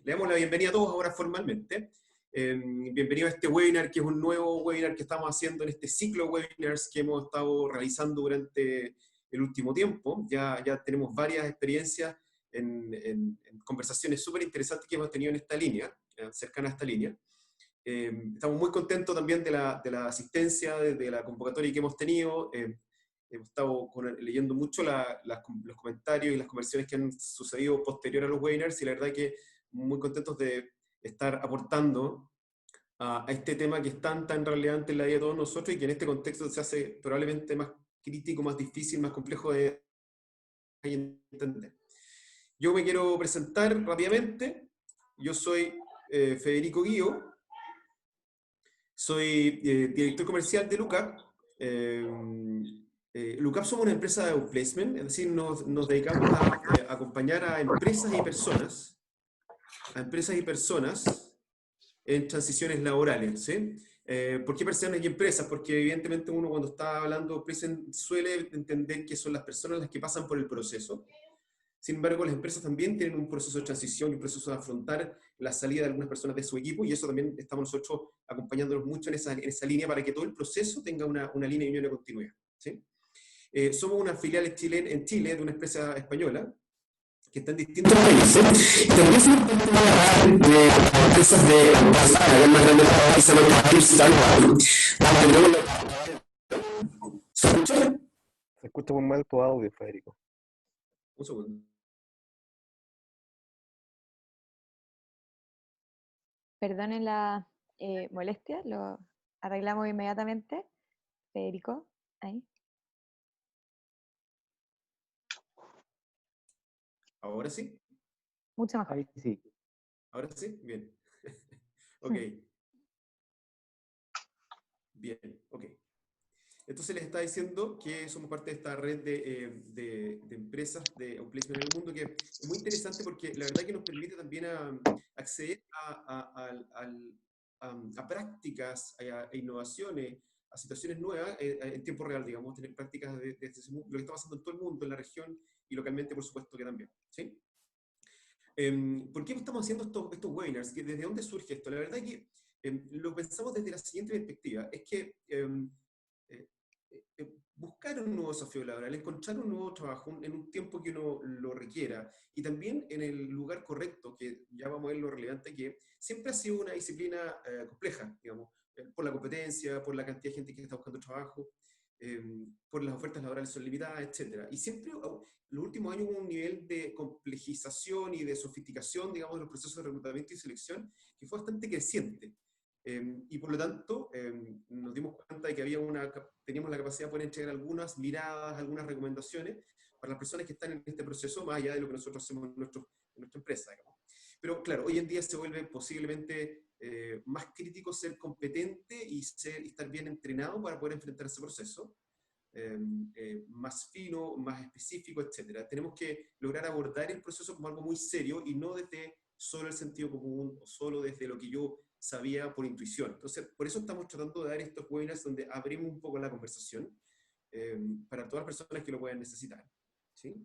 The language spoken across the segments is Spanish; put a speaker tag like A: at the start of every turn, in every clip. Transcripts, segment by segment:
A: Le damos la bienvenida a todos ahora formalmente. Bienvenido a este webinar, que es un nuevo webinar que estamos haciendo en este ciclo de webinars que hemos estado realizando durante el último tiempo. Ya tenemos varias experiencias en conversaciones súper interesantes que hemos tenido en esta línea, cercana a esta línea. Estamos muy contentos también de la asistencia, de la convocatoria que hemos tenido. Hemos estado leyendo mucho los comentarios y las conversaciones que han sucedido posterior a los webinars, y la verdad que muy contentos de estar aportando a este tema que es tan relevante en la vida de todos nosotros y que en este contexto se hace probablemente más crítico, más difícil, más complejo de entender. Yo me quiero presentar rápidamente. Yo soy Federico Guío, soy director comercial de Lookup. Lookup somos una empresa de outplacement, es decir, nos dedicamos a acompañar a empresas y personas en transiciones laborales, ¿sí? ¿Por qué personas y empresas? Porque evidentemente uno cuando está hablando de outplacement suele entender que son las personas las que pasan por el proceso. Sin embargo, las empresas también tienen un proceso de transición y un proceso de afrontar la salida de algunas personas de su equipo, y eso también estamos nosotros acompañándolos mucho en esa línea para que todo el proceso tenga una línea y una continuidad, ¿sí? Somos una filial en Chile de una empresa española que está en distintos países. También somos de empresas de la más grande del país, se llama Kirsten. ¿Se escucha?
B: Se escucha muy mal tu audio, Federico.
A: Un segundo.
C: Perdonen la molestia, lo arreglamos inmediatamente. Federico, ahí.
A: ¿Ahora sí?
C: Mucho mejor.
B: Ahí sí.
A: ¿Ahora sí? Bien. Ok. Bien, ok. Entonces les estaba diciendo que somos parte de esta red de empresas de outplacement en el mundo, que es muy interesante porque la verdad que nos permite también acceder a prácticas, a innovaciones, a situaciones nuevas en tiempo real, digamos, tener prácticas de lo que está pasando en todo el mundo, en la región y localmente, por supuesto, que también, ¿sí? ¿Por qué estamos haciendo estos webinars? ¿Desde dónde surge esto? La verdad que lo pensamos desde la siguiente perspectiva, es que buscar un nuevo desafío laboral, encontrar un nuevo trabajo en un tiempo que uno lo requiera, y también en el lugar correcto, que ya vamos a ver lo relevante que siempre ha sido una disciplina compleja, digamos, por la competencia, por la cantidad de gente que está buscando trabajo, por las ofertas laborales son limitadas, etc. Y siempre, los últimos años hubo un nivel de complejización y de sofisticación, digamos, de los procesos de reclutamiento y selección que fue bastante creciente. Y por lo tanto, nos dimos cuenta de que teníamos la capacidad de poder entregar algunas miradas, algunas recomendaciones para las personas que están en este proceso, más allá de lo que nosotros hacemos en nuestra empresa, digamos. Pero claro, hoy en día se vuelve posiblemente más crítico ser competente y estar bien entrenado para poder enfrentar ese proceso, más fino, más específico, etc. Tenemos que lograr abordar el proceso como algo muy serio y no desde solo el sentido común o solo desde lo que yo sabía por intuición. Entonces, por eso estamos tratando de dar estos webinars donde abrimos un poco la conversación para todas las personas que lo puedan necesitar, ¿sí?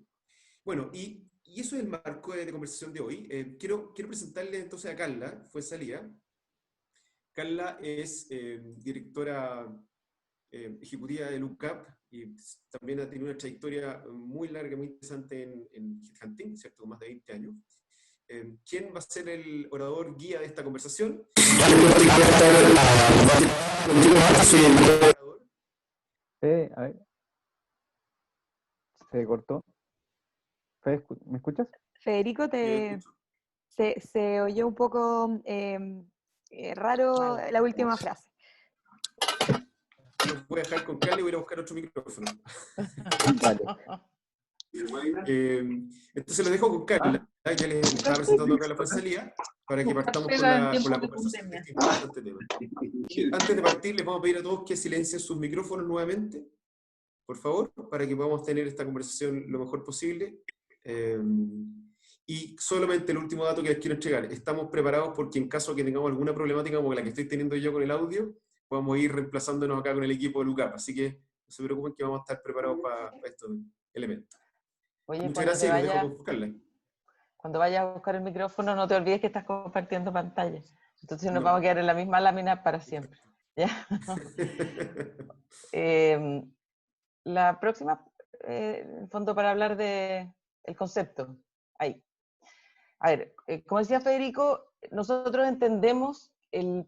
A: Bueno, y eso es el marco de conversación de hoy. Quiero presentarle entonces a Carla Fuenzalía. Carla es directora ejecutiva de Lookup y también ha tenido una trayectoria muy larga, muy interesante en headhunting, ¿cierto? Con más de 20 años. ¿Quién va a ser el orador guía de esta conversación?
B: A ver. Se cortó. ¿Me escuchas?
C: Federico, se oyó un poco raro la última frase.
A: Voy a dejar con Carla y voy a buscar otro micrófono.
B: Vale.
A: Entonces lo dejo con Carla. Ya les estaba presentando a Carla Fuenzalía para que partamos con la conversación de este importante tema. Y antes de partir, les vamos a pedir a todos que silencien sus micrófonos nuevamente, por favor, para que podamos tener esta conversación lo mejor posible. Y solamente el último dato que les quiero entregar. Estamos preparados porque en caso que tengamos alguna problemática como la que estoy teniendo yo con el audio, podamos ir reemplazándonos acá con el equipo de Lookup. Así que no se preocupen que vamos a estar preparados para estos elementos.
D: Oye,
A: Muchas gracias y los dejo con Carla.
D: Cuando vayas a buscar el micrófono, no te olvides que estás compartiendo pantalla. Entonces nos
A: No.
D: vamos a quedar en la misma lámina para siempre. ¿Ya? La próxima, en fondo, para hablar de el concepto. Ahí. A ver, como decía Federico, nosotros entendemos el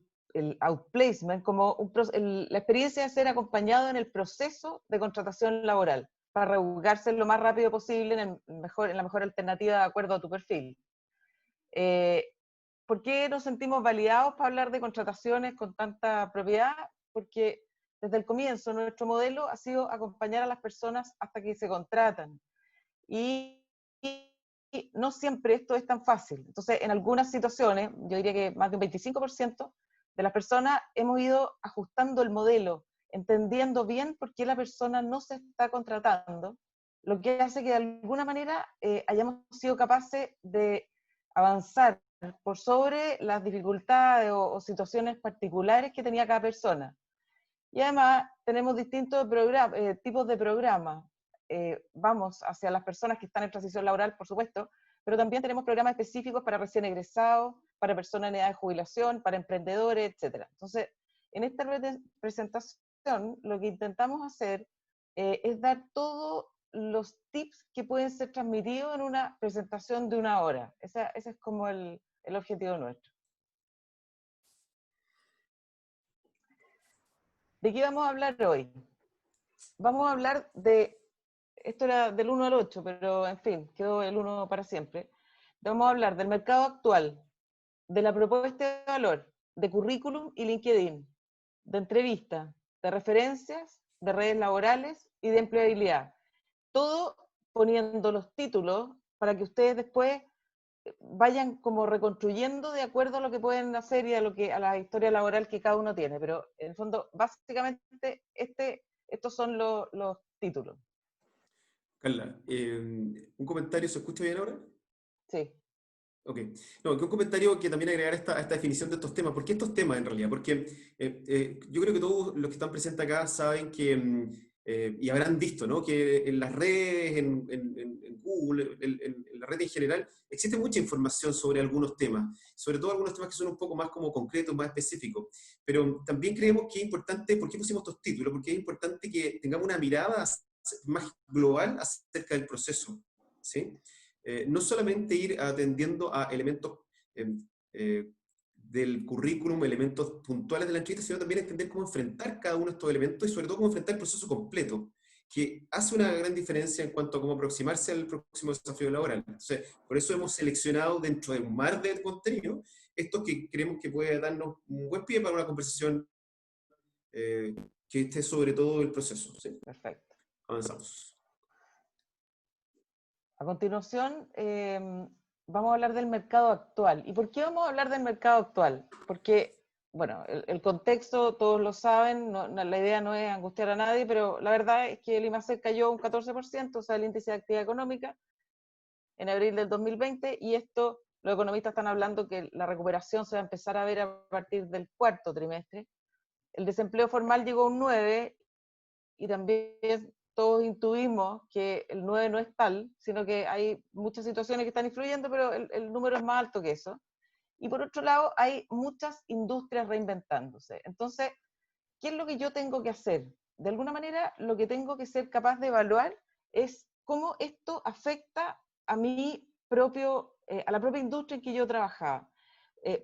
D: outplacement como la experiencia de ser acompañado en el proceso de contratación laboral, para reubicarse lo más rápido posible en la mejor alternativa de acuerdo a tu perfil. ¿Por qué nos sentimos validados para hablar de contrataciones con tanta propiedad? Porque desde el comienzo nuestro modelo ha sido acompañar a las personas hasta que se contratan. Y no siempre esto es tan fácil. Entonces, en algunas situaciones, yo diría que más de un 25% de las personas hemos ido ajustando el modelo, entendiendo bien por qué la persona no se está contratando, lo que hace que de alguna manera hayamos sido capaces de avanzar por sobre las dificultades o situaciones particulares que tenía cada persona. Y además tenemos distintos tipos de programas. Vamos hacia las personas que están en transición laboral, por supuesto, pero también tenemos programas específicos para recién egresados, para personas en edad de jubilación, para emprendedores, etc. Entonces, en esta presentación, lo que intentamos hacer es dar todos los tips que pueden ser transmitidos en una presentación de 1 hora. Ese es como el objetivo nuestro. ¿De qué vamos a hablar hoy? Vamos a hablar esto era del 1 al 8, pero en fin, quedó el 1 para siempre. Vamos a hablar del mercado actual, de la propuesta de valor, de currículum y LinkedIn, de entrevista, de referencias, de redes laborales y de empleabilidad. Todo poniendo los títulos para que ustedes después vayan como reconstruyendo de acuerdo a lo que pueden hacer y a la historia laboral que cada uno tiene. Pero en el fondo, básicamente, estos son los títulos.
A: Carla, ¿un comentario se escucha bien ahora?
D: Sí.
A: Ok. No, que un comentario que también agregar a esta definición de estos temas. ¿Por qué estos temas en realidad? Porque yo creo que todos los que están presentes acá saben que, y habrán visto, ¿no? Que en las redes, en Google, en la red en general, existe mucha información sobre algunos temas, sobre todo algunos temas que son un poco más como concretos, más específicos. Pero también creemos que es importante, ¿por qué pusimos estos títulos? Porque es importante que tengamos una mirada más global acerca del proceso, ¿sí? No solamente ir atendiendo a elementos del currículum, elementos puntuales de la entrevista, sino también entender cómo enfrentar cada uno de estos elementos y sobre todo cómo enfrentar el proceso completo, que hace una gran diferencia en cuanto a cómo aproximarse al próximo desafío laboral. Entonces, por eso hemos seleccionado dentro de un mar de contenido estos que creemos que puede darnos un buen pie para una conversación que esté sobre todo el proceso. ¿Sí?
D: Perfecto.
A: Avanzamos.
D: A continuación, vamos a hablar del mercado actual. ¿Y por qué vamos a hablar del mercado actual? Porque, bueno, el contexto todos lo saben, la idea no es angustiar a nadie, pero la verdad es que el IMACEC cayó un 14%, o sea, el índice de actividad económica, en abril del 2020, y esto, los economistas están hablando que la recuperación se va a empezar a ver a partir del 4º trimestre. El desempleo formal llegó a un 9%, y también todos intuimos que el 9 no es tal, sino que hay muchas situaciones que están influyendo, pero el número es más alto que eso. Y por otro lado, hay muchas industrias reinventándose. Entonces, ¿qué es lo que yo tengo que hacer? De alguna manera, lo que tengo que ser capaz de evaluar es cómo esto afecta a a la propia industria en que yo trabajaba.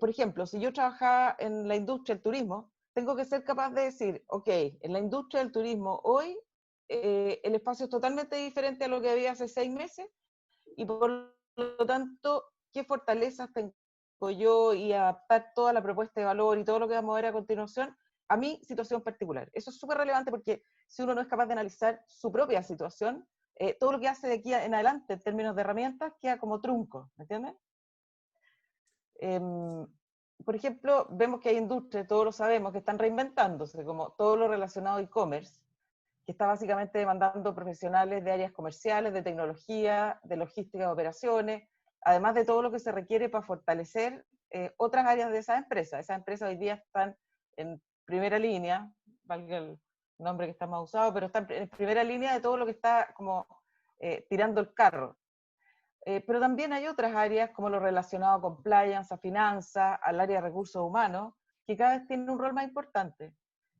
D: Por ejemplo, si yo trabajaba en la industria del turismo, tengo que ser capaz de decir, ok, en la industria del turismo hoy el espacio es totalmente diferente a lo que había hace 6 meses y por lo tanto, ¿qué fortalezas tengo yo y adaptar toda la propuesta de valor y todo lo que vamos a ver a continuación a mi situación particular? Eso es súper relevante porque si uno no es capaz de analizar su propia situación, todo lo que hace de aquí en adelante en términos de herramientas queda como trunco, ¿me entiendes? Por ejemplo, vemos que hay industrias, todos lo sabemos, que están reinventándose, como todo lo relacionado a e-commerce, que está básicamente demandando profesionales de áreas comerciales, de tecnología, de logística de operaciones, además de todo lo que se requiere para fortalecer otras áreas de esas empresas. Esas empresas hoy día están en primera línea, valga el nombre que está más usado, pero están en primera línea de todo lo que está como tirando el carro. pero también hay otras áreas como lo relacionado a compliance, a finanzas, al área de recursos humanos, que cada vez tienen un rol más importante.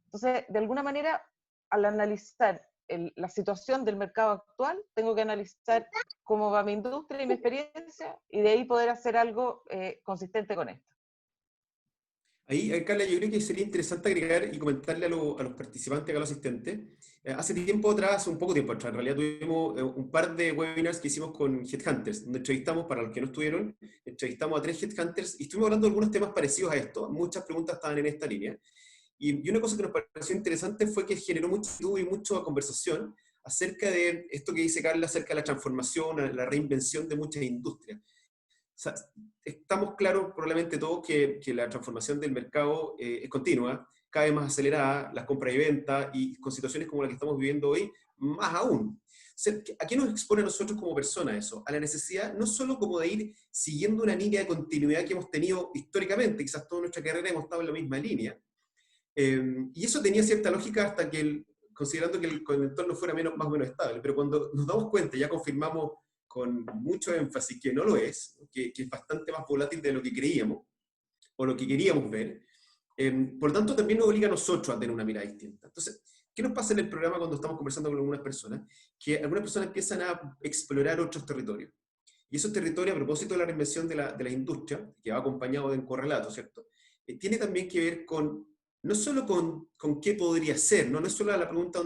D: Entonces, de alguna manera, al analizar la situación del mercado actual, tengo que analizar cómo va mi industria y mi experiencia, y de ahí poder hacer algo consistente con esto.
A: Ahí, Carla, yo creo que sería interesante agregar y comentarle a los participantes, a los asistentes. Hace tiempo atrás, un poco tiempo atrás, en realidad tuvimos un par de webinars que hicimos con Headhunters, donde entrevistamos, para los que no estuvieron, entrevistamos a 3 Headhunters y estuvimos hablando de algunos temas parecidos a esto. Muchas preguntas estaban en esta línea. Y una cosa que nos pareció interesante fue que generó mucha duda y mucha conversación acerca de esto que dice Carla, acerca de la transformación, la reinvención de muchas industrias. O sea, estamos claros probablemente todos que la transformación del mercado es continua, cada vez más acelerada, las compras y ventas, y con situaciones como la que estamos viviendo hoy, más aún. O sea, ¿a qué nos expone a nosotros como personas eso? A la necesidad no solo como de ir siguiendo una línea de continuidad que hemos tenido históricamente, quizás toda nuestra carrera hemos estado en la misma línea, y eso tenía cierta lógica hasta que, considerando que el entorno fuera más o menos estable, pero cuando nos damos cuenta, ya confirmamos con mucho énfasis que no lo es, que es bastante más volátil de lo que creíamos, o lo que queríamos ver, por lo tanto también nos obliga a nosotros a tener una mirada distinta. Entonces, ¿qué nos pasa en el programa cuando estamos conversando con algunas personas? Que algunas personas empiezan a explorar otros territorios. Y esos territorios, a propósito de la reinvención de la industria, que va acompañado de un correlato, ¿cierto? Tiene también que ver con, no solo con qué podría ser, no es solo la pregunta,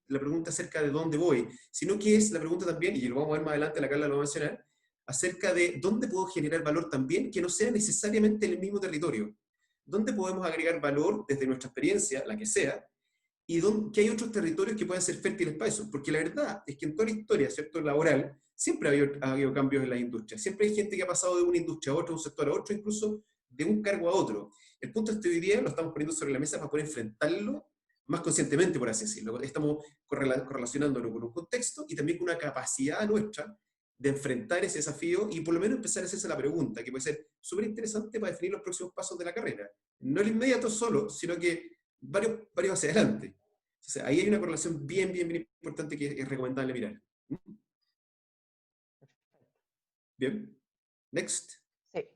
A: la pregunta acerca de dónde voy, sino que es la pregunta también, y lo vamos a ver más adelante, la Carla lo va a mencionar, acerca de dónde puedo generar valor también, que no sea necesariamente en el mismo territorio. ¿Dónde podemos agregar valor desde nuestra experiencia, la que sea, y que hay otros territorios que puedan ser fértiles para eso? Porque la verdad es que en toda la historia, ¿cierto?, laboral, siempre ha habido cambios en la industria. Siempre hay gente que ha pasado de una industria a otra, de un sector a otro, incluso de un cargo a otro. El punto es que hoy día lo estamos poniendo sobre la mesa para poder enfrentarlo más conscientemente, por así decirlo. Estamos correlacionándolo con un contexto y también con una capacidad nuestra de enfrentar ese desafío y por lo menos empezar a hacerse la pregunta, que puede ser súper interesante para definir los próximos pasos de la carrera. No el inmediato solo, sino que varios hacia adelante. Entonces, ahí hay una correlación bien importante que es recomendable mirar. Bien. Next.
D: Sí.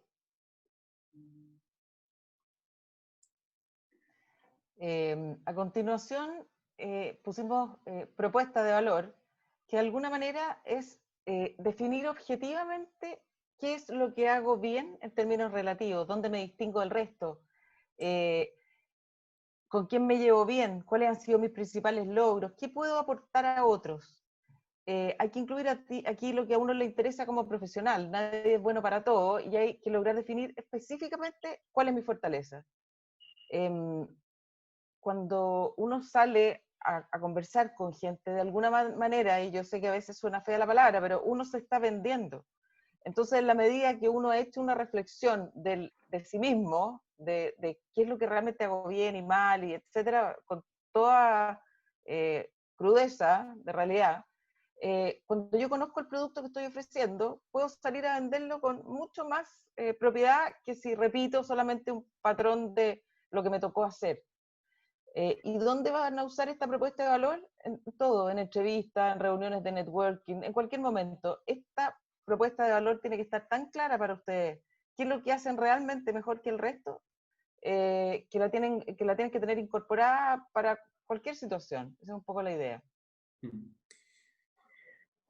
D: A continuación, pusimos propuesta de valor, que de alguna manera es definir objetivamente qué es lo que hago bien en términos relativos, dónde me distingo del resto, con quién me llevo bien, cuáles han sido mis principales logros, qué puedo aportar a otros. Hay que incluir aquí lo que a uno le interesa como profesional. Nadie es bueno para todo y hay que lograr definir específicamente cuál es mi fortaleza. Cuando uno sale a conversar con gente de alguna manera, y yo sé que a veces suena fea la palabra, pero uno se está vendiendo. Entonces, en la medida que uno ha hecho una reflexión de sí mismo, de qué es lo que realmente hago bien y mal, y etcétera, con toda crudeza de realidad, cuando yo conozco el producto que estoy ofreciendo, puedo salir a venderlo con mucho más propiedad que si repito solamente un patrón de lo que me tocó hacer. ¿Y dónde van a usar esta propuesta de valor? En todo, en entrevistas, en reuniones de networking, en cualquier momento. Esta propuesta de valor tiene que estar tan clara para ustedes. ¿Qué es lo que hacen realmente mejor que el resto? Que la tienen que tener incorporada para cualquier situación. Esa es un poco la idea.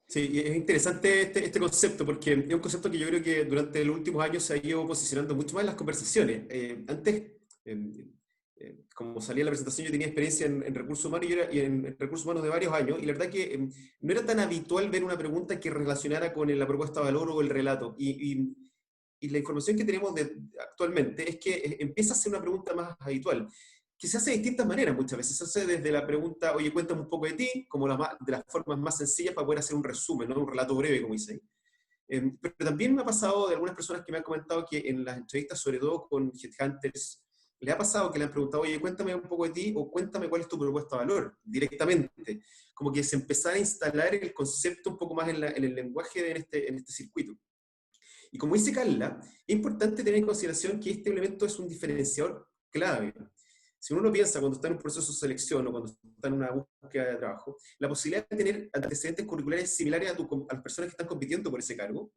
A: Sí, es interesante este concepto, porque es un concepto que yo creo que durante los últimos años se ha ido posicionando mucho más en las conversaciones. Antes, como salía en la presentación, yo tenía experiencia en recursos humanos y en recursos humanos de varios años, y la verdad que no era tan habitual ver una pregunta que relacionara con la propuesta de valor o el relato. Y la información que tenemos actualmente es que empieza a ser una pregunta más habitual, que se hace de distintas maneras muchas veces. Se hace desde la pregunta, oye, cuéntame un poco de ti, como de las formas más sencillas para poder hacer un resumen, ¿no? Un relato breve, como dice. Pero también me ha pasado de algunas personas que me han comentado que en las entrevistas, sobre todo con headhunters, le ha pasado que le han preguntado, oye, cuéntame un poco de ti, o cuéntame cuál es tu propuesta de valor, directamente. Como que se empezara a instalar el concepto un poco más en el lenguaje en este circuito. Y como dice Carla, es importante tener en consideración que este elemento es un diferenciador clave. Si uno piensa cuando está en un proceso de selección o cuando está en una búsqueda de trabajo, la posibilidad de tener antecedentes curriculares similares a las personas que están compitiendo por ese cargo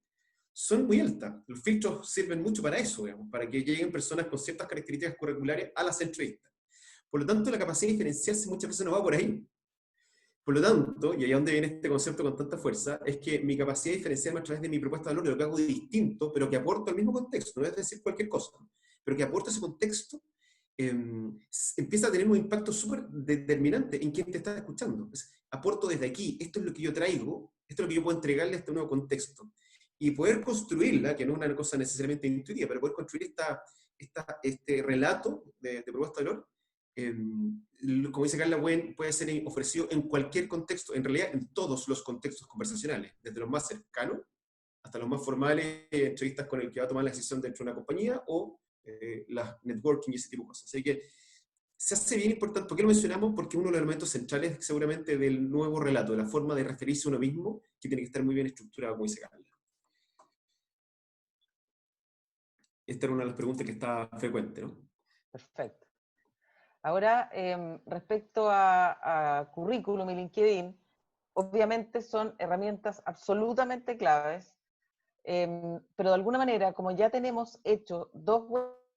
A: son muy altas. Los filtros sirven mucho para eso, digamos, para que lleguen personas con ciertas características curriculares a las entrevistas. Por lo tanto, la capacidad de diferenciarse muchas veces no va por ahí. Por lo tanto, y ahí es donde viene este concepto con tanta fuerza, es que mi capacidad de diferenciarme a través de mi propuesta de valor, de lo que hago distinto, pero que aporto al mismo contexto, no es decir cualquier cosa, pero que aporta ese contexto, empieza a tener un impacto súper determinante en quien te está escuchando. Aporto desde aquí, esto es lo que yo traigo, esto es lo que yo puedo entregarle a este nuevo contexto. Y poder construirla, que no es una cosa necesariamente intuitiva, pero poder construir este relato de propuesta de valor, como dice Carla, puede ser ofrecido en cualquier contexto, en realidad en todos los contextos conversacionales, desde los más cercanos hasta los más formales, entrevistas con el que va a tomar la decisión dentro de una compañía, o las networking y ese tipo de cosas. Así que se hace bien importante. ¿Por qué lo mencionamos? Porque uno de los elementos centrales seguramente del nuevo relato, de la forma de referirse a uno mismo, que tiene que estar muy bien estructurado, como dice Carla. Esta era una de las preguntas que está frecuente, ¿no?
D: Perfecto. Ahora, respecto a currículum y LinkedIn, obviamente son herramientas absolutamente claves, pero de alguna manera, como ya tenemos hecho 2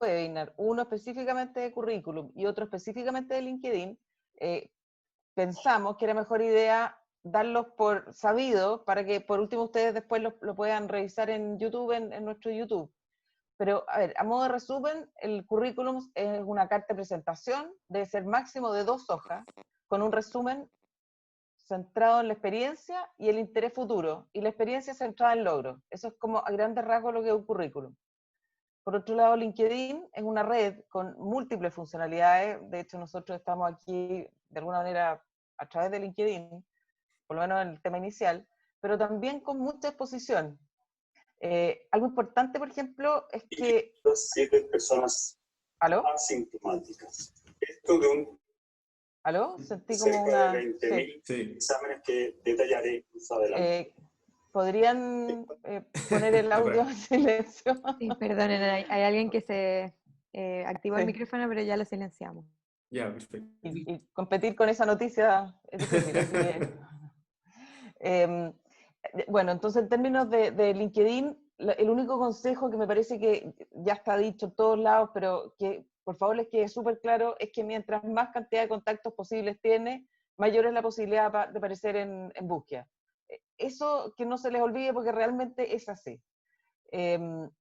D: webinars, uno específicamente de currículum y otro específicamente de LinkedIn, pensamos que era mejor idea darlos por sabido para que por último ustedes después lo puedan revisar en YouTube, en nuestro YouTube. Pero, a ver, a modo de resumen, el currículum es una carta de presentación, debe ser máximo de 2 hojas, con un resumen centrado en la experiencia y el interés futuro, y la experiencia centrada en logros. Eso es como a grandes rasgos lo que es un currículum. Por otro lado, LinkedIn es una red con múltiples funcionalidades. De hecho, nosotros estamos aquí de alguna manera a través de LinkedIn, por lo menos en el tema inicial, pero también con mucha exposición. Algo importante, por ejemplo, es que...
E: 7 personas
D: ¿Aló?
E: asintomáticas. Esto de un
D: ¿Aló? Sentí como
E: cerca
D: una...
E: de 20.000 exámenes que detallaré más adelante.
D: ¿Podrían poner el audio en silencio?
C: Sí, perdonen, hay alguien que se activó el
D: Sí.
C: micrófono, pero ya lo silenciamos.
A: Ya, perfecto.
D: Y competir con esa noticia es difícil, así que... bueno, entonces en términos de LinkedIn, el único consejo que me parece que ya está dicho en todos lados, pero que por favor les quede súper claro, es que mientras más cantidad de contactos posibles tiene, mayor es la posibilidad de aparecer en búsqueda. Eso que no se les olvide porque realmente es así.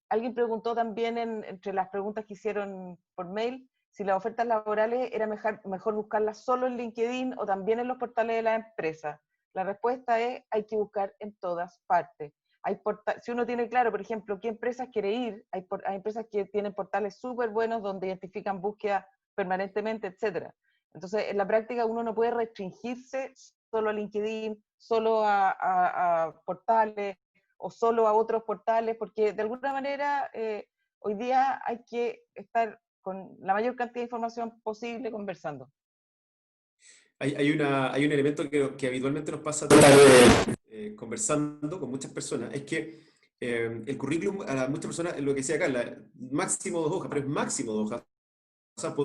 D: Alguien preguntó también entre las preguntas que hicieron por mail, si las ofertas laborales era mejor buscarlas solo en LinkedIn o también en los portales de la empresa. La respuesta es, hay que buscar en todas partes. Si uno tiene claro, por ejemplo, qué empresas quiere ir, hay empresas que tienen portales súper buenos donde identifican búsquedas permanentemente, etc. Entonces, en la práctica uno no puede restringirse solo a LinkedIn, solo a portales o solo a otros portales, porque de alguna manera hoy día hay que estar con la mayor cantidad de información posible conversando.
A: Hay un elemento que habitualmente nos pasa conversando con muchas personas, es que el currículum a muchas personas, lo que decía Carla, máximo 2 hojas, pero es máximo 2 hojas. O sea,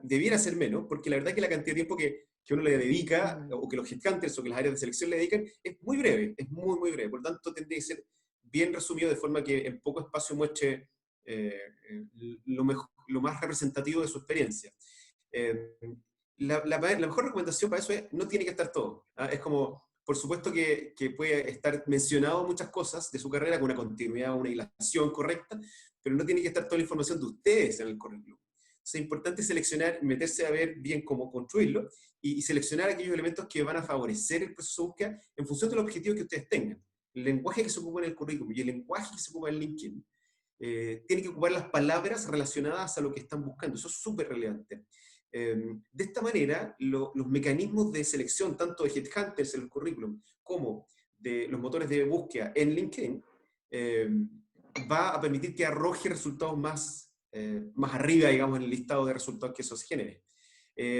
A: debiera ser menos, porque la verdad es que la cantidad de tiempo que uno le dedica, o que los headhunters o que las áreas de selección le dedican, es muy breve, es muy, muy breve. Por lo tanto, tendría que ser bien resumido de forma que en poco espacio muestre lo más representativo de su experiencia. La mejor recomendación para eso es, no tiene que estar todo. ¿Ah? Es como, por supuesto que puede estar mencionado muchas cosas de su carrera con una continuidad, una hilación correcta, pero no tiene que estar toda la información de ustedes en el currículum. Entonces, es importante seleccionar, meterse a ver bien cómo construirlo y seleccionar aquellos elementos que van a favorecer el proceso de búsqueda en función del objetivo que ustedes tengan. El lenguaje que se ocupa en el currículum y el lenguaje que se ocupa en LinkedIn tiene que ocupar las palabras relacionadas a lo que están buscando. Eso es súper relevante. De esta manera, los mecanismos de selección, tanto de headhunters en el currículum como de los motores de búsqueda en LinkedIn, va a permitir que arroje resultados más arriba, digamos, en el listado de resultados que eso se genere.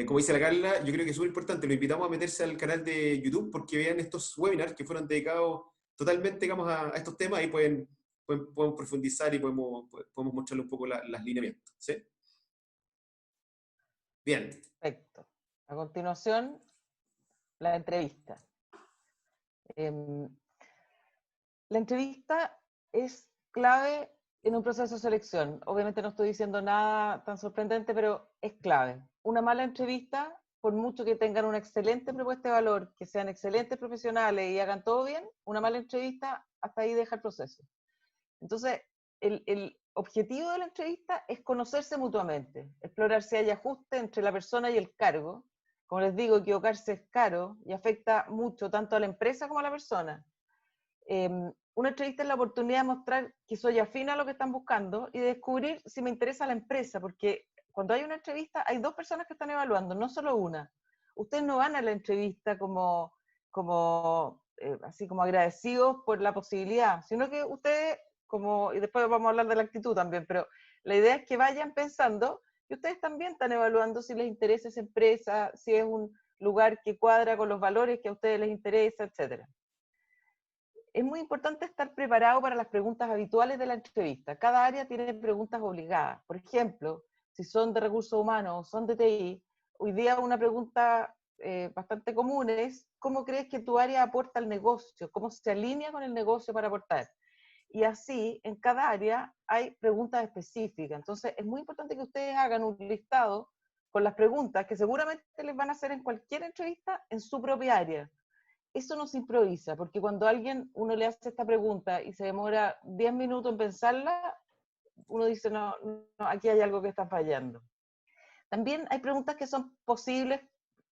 A: Como dice la Carla, yo creo que es súper importante, lo invitamos a meterse al canal de YouTube porque vean estos webinars que fueron dedicados totalmente, digamos, a estos temas y podemos profundizar y podemos mostrarle un poco las lineamientos, ¿sí? Bien.
D: Perfecto. A continuación, la entrevista. Em, la entrevista es clave en un proceso de selección. Obviamente no estoy diciendo nada tan sorprendente, pero es clave. Una mala entrevista, por mucho que tengan una excelente propuesta de valor, que sean excelentes profesionales y hagan todo bien, una mala entrevista hasta ahí deja el proceso. Entonces, el objetivo de la entrevista es conocerse mutuamente, explorar si hay ajuste entre la persona y el cargo. Como les digo, equivocarse es caro y afecta mucho tanto a la empresa como a la persona. Una entrevista es la oportunidad de mostrar que soy afín a lo que están buscando y de descubrir si me interesa la empresa, porque cuando hay una entrevista hay dos personas que están evaluando, no solo una. Ustedes no van a la entrevista así como agradecidos por la posibilidad, sino que ustedes, y después vamos a hablar de la actitud también, pero la idea es que vayan pensando que ustedes también están evaluando si les interesa esa empresa, si es un lugar que cuadra con los valores que a ustedes les interesa, etcétera. Es muy importante estar preparado para las preguntas habituales de la entrevista. Cada área tiene preguntas obligadas. Por ejemplo, si son de recursos humanos o son de TI, hoy día una pregunta bastante común es, ¿cómo crees que tu área aporta al negocio? ¿Cómo se alinea con el negocio para aportar? Y así, en cada área hay preguntas específicas. Entonces, es muy importante que ustedes hagan un listado con las preguntas que seguramente les van a hacer en cualquier entrevista en su propia área. Eso no se improvisa, porque cuando uno le hace esta pregunta y se demora 10 minutos en pensarla, uno dice, no, aquí hay algo que está fallando. También hay preguntas que son posibles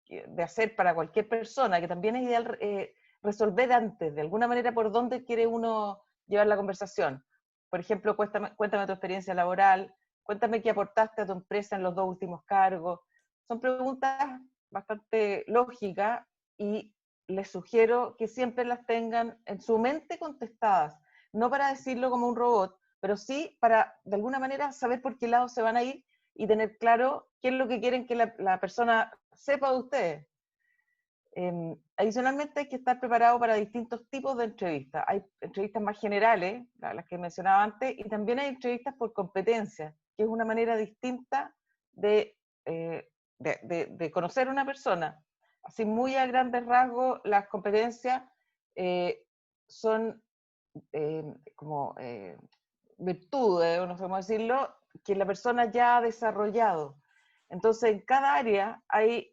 D: de hacer para cualquier persona, que también es ideal resolver antes, de alguna manera, por dónde quiere uno llevar la conversación. Por ejemplo, cuéntame tu experiencia laboral, cuéntame qué aportaste a tu empresa en los 2 últimos cargos. Son preguntas bastante lógicas y les sugiero que siempre las tengan en su mente contestadas, no para decirlo como un robot, pero sí para, de alguna manera, saber por qué lado se van a ir y tener claro qué es lo que quieren que la persona sepa de ustedes. Adicionalmente hay que estar preparado para distintos tipos de entrevistas. Hay entrevistas más generales, las que mencionaba antes, y también hay entrevistas por competencia, que es una manera distinta de conocer a una persona. Así muy a grandes rasgos, las competencias son como virtudes, o no sé cómo decirlo, que la persona ya ha desarrollado. Entonces, en cada área hay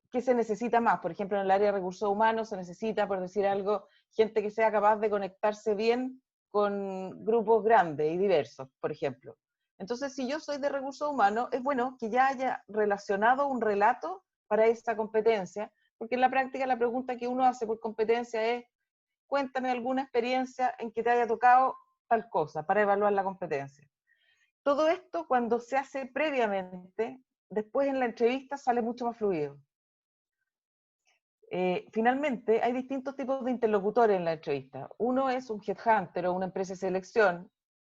D: ¿qué se necesita más? Por ejemplo, en el área de recursos humanos se necesita, por decir algo, gente que sea capaz de conectarse bien con grupos grandes y diversos, por ejemplo. Entonces, si yo soy de recursos humanos, es bueno que ya haya relacionado un relato para esa competencia, porque en la práctica la pregunta que uno hace por competencia es, cuéntame alguna experiencia en que te haya tocado tal cosa, para evaluar la competencia. Todo esto, cuando se hace previamente, después en la entrevista sale mucho más fluido. Finalmente, hay distintos tipos de interlocutores en la entrevista. Uno es un headhunter o una empresa de selección,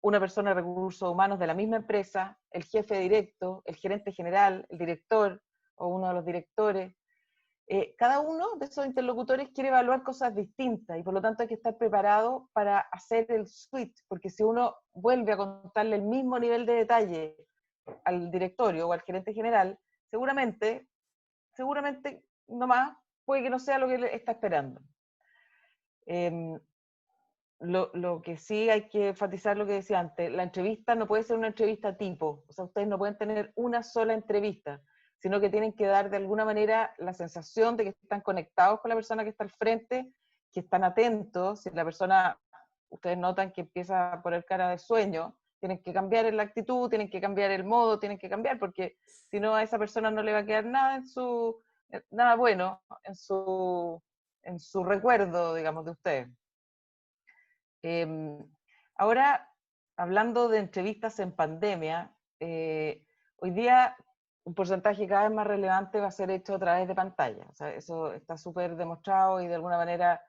D: una persona de recursos humanos de la misma empresa, el jefe directo, el gerente general, el director o uno de los directores. Cada uno de esos interlocutores quiere evaluar cosas distintas y por lo tanto hay que estar preparado para hacer el switch, porque si uno vuelve a contarle el mismo nivel de detalle al directorio o al gerente general, seguramente nomás puede que no sea lo que él está esperando. Lo que sí hay que enfatizar lo que decía antes, la entrevista no puede ser una entrevista tipo, o sea, ustedes no pueden tener una sola entrevista, sino que tienen que dar de alguna manera la sensación de que están conectados con la persona que está al frente, que están atentos. Si la persona, ustedes notan que empieza a poner cara de sueño, tienen que cambiar la actitud, tienen que cambiar el modo, tienen que cambiar, porque si no a esa persona no le va a quedar nada bueno en su recuerdo, digamos, de ustedes. Ahora, hablando de entrevistas en pandemia, hoy día un porcentaje cada vez más relevante va a ser hecho a través de pantalla. O sea, eso está súper demostrado y de alguna manera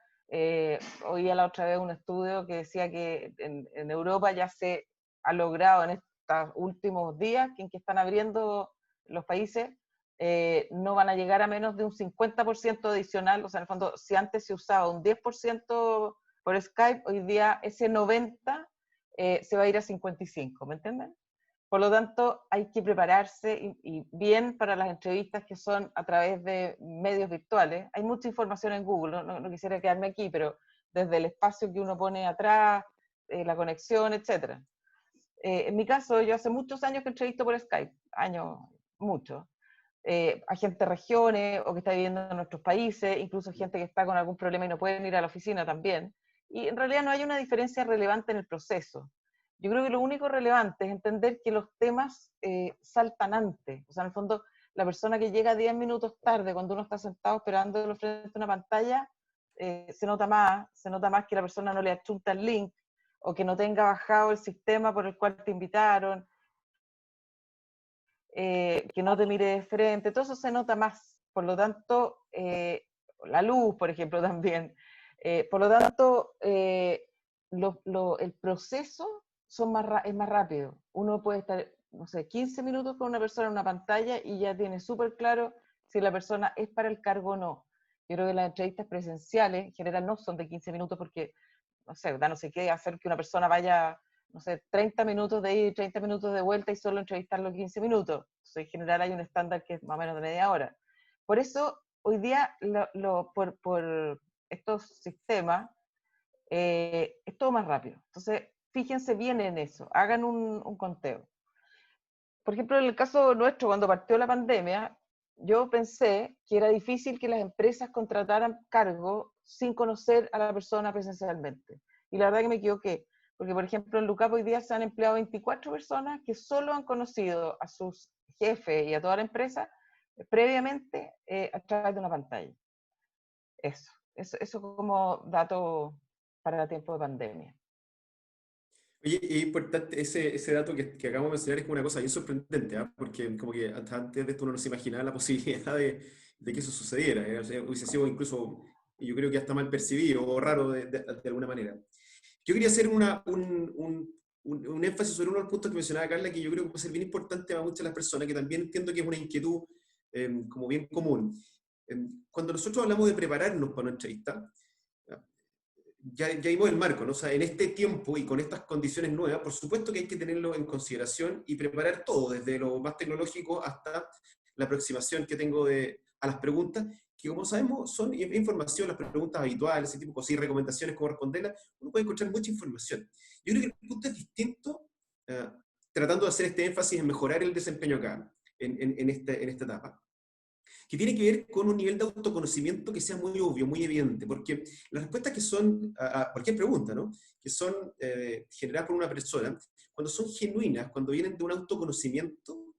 D: oía la otra vez un estudio que decía que en Europa ya se ha logrado en estos últimos días, en que están abriendo los países, no van a llegar a menos de un 50% adicional. O sea, en el fondo, si antes se usaba un 10% por Skype, hoy día ese 90 se va a ir a 55, ¿me entienden? Por lo tanto, hay que prepararse y bien para las entrevistas que son a través de medios virtuales. Hay mucha información en Google, no quisiera quedarme aquí, pero desde el espacio que uno pone atrás, la conexión, etc. En mi caso, yo hace muchos años que entrevisto por Skype, años, muchos, a gente de regiones o que está viviendo en nuestros países, incluso gente que está con algún problema y no pueden ir a la oficina también. Y en realidad no hay una diferencia relevante en el proceso. Yo creo que lo único relevante es entender que los temas saltan antes. O sea, en el fondo, la persona que llega 10 minutos tarde, cuando uno está sentado esperando frente a una pantalla, se nota más que la persona no le achunta el link, o que no tenga bajado el sistema por el cual te invitaron, que no te mire de frente, todo eso se nota más. Por lo tanto, la luz, por ejemplo, también. Por lo tanto, el proceso es más rápido. Uno puede estar, no sé, 15 minutos con una persona en una pantalla y ya tiene súper claro si la persona es para el cargo o no. Yo creo que las entrevistas presenciales en general no son de 15 minutos porque, no sé, no sé qué hacer que una persona vaya, no sé, 30 minutos de ir, 30 minutos de vuelta y solo entrevistarlo 15 minutos. Entonces, en general hay un estándar que es más o menos de media hora. Por eso, hoy día, por estos sistemas, es todo más rápido. Entonces, fíjense bien en eso, hagan un conteo. Por ejemplo, en el caso nuestro, cuando partió la pandemia, yo pensé que era difícil que las empresas contrataran cargo sin conocer a la persona presencialmente. Y la verdad que me equivoqué, porque por ejemplo en Lucap hoy día se han empleado 24 personas que solo han conocido a sus jefes y a toda la empresa previamente a través de una pantalla. Eso como dato para tiempo de pandemia.
A: Oye, es importante ese dato que acabamos de mencionar, es como una cosa bien sorprendente, ¿ah? Porque como que hasta antes de esto uno no se imaginaba la posibilidad de que eso sucediera, ¿eh? O sea, hubiese sido incluso, yo creo que hasta mal percibido o raro de alguna manera. Yo quería hacer un énfasis sobre uno de los puntos que mencionaba Carla, que yo creo que puede ser bien importante para muchas de las personas, que también entiendo que es una inquietud como bien común. Cuando nosotros hablamos de prepararnos para una entrevista, ya vimos el marco, ¿no? O sea, en este tiempo y con estas condiciones nuevas, por supuesto que hay que tenerlo en consideración y preparar todo, desde lo más tecnológico hasta la aproximación que tengo a las preguntas, que como sabemos son información, las preguntas habituales, ese tipo de cosas y recomendaciones, cómo responderlas, uno puede encontrar mucha información. Yo creo que el punto es distinto, tratando de hacer este énfasis en mejorar el desempeño acá, en esta etapa, que tiene que ver con un nivel de autoconocimiento que sea muy obvio, muy evidente, porque las respuestas que son a cualquier pregunta, ¿no? Que son generadas por una persona, cuando son genuinas, cuando vienen de un autoconocimiento,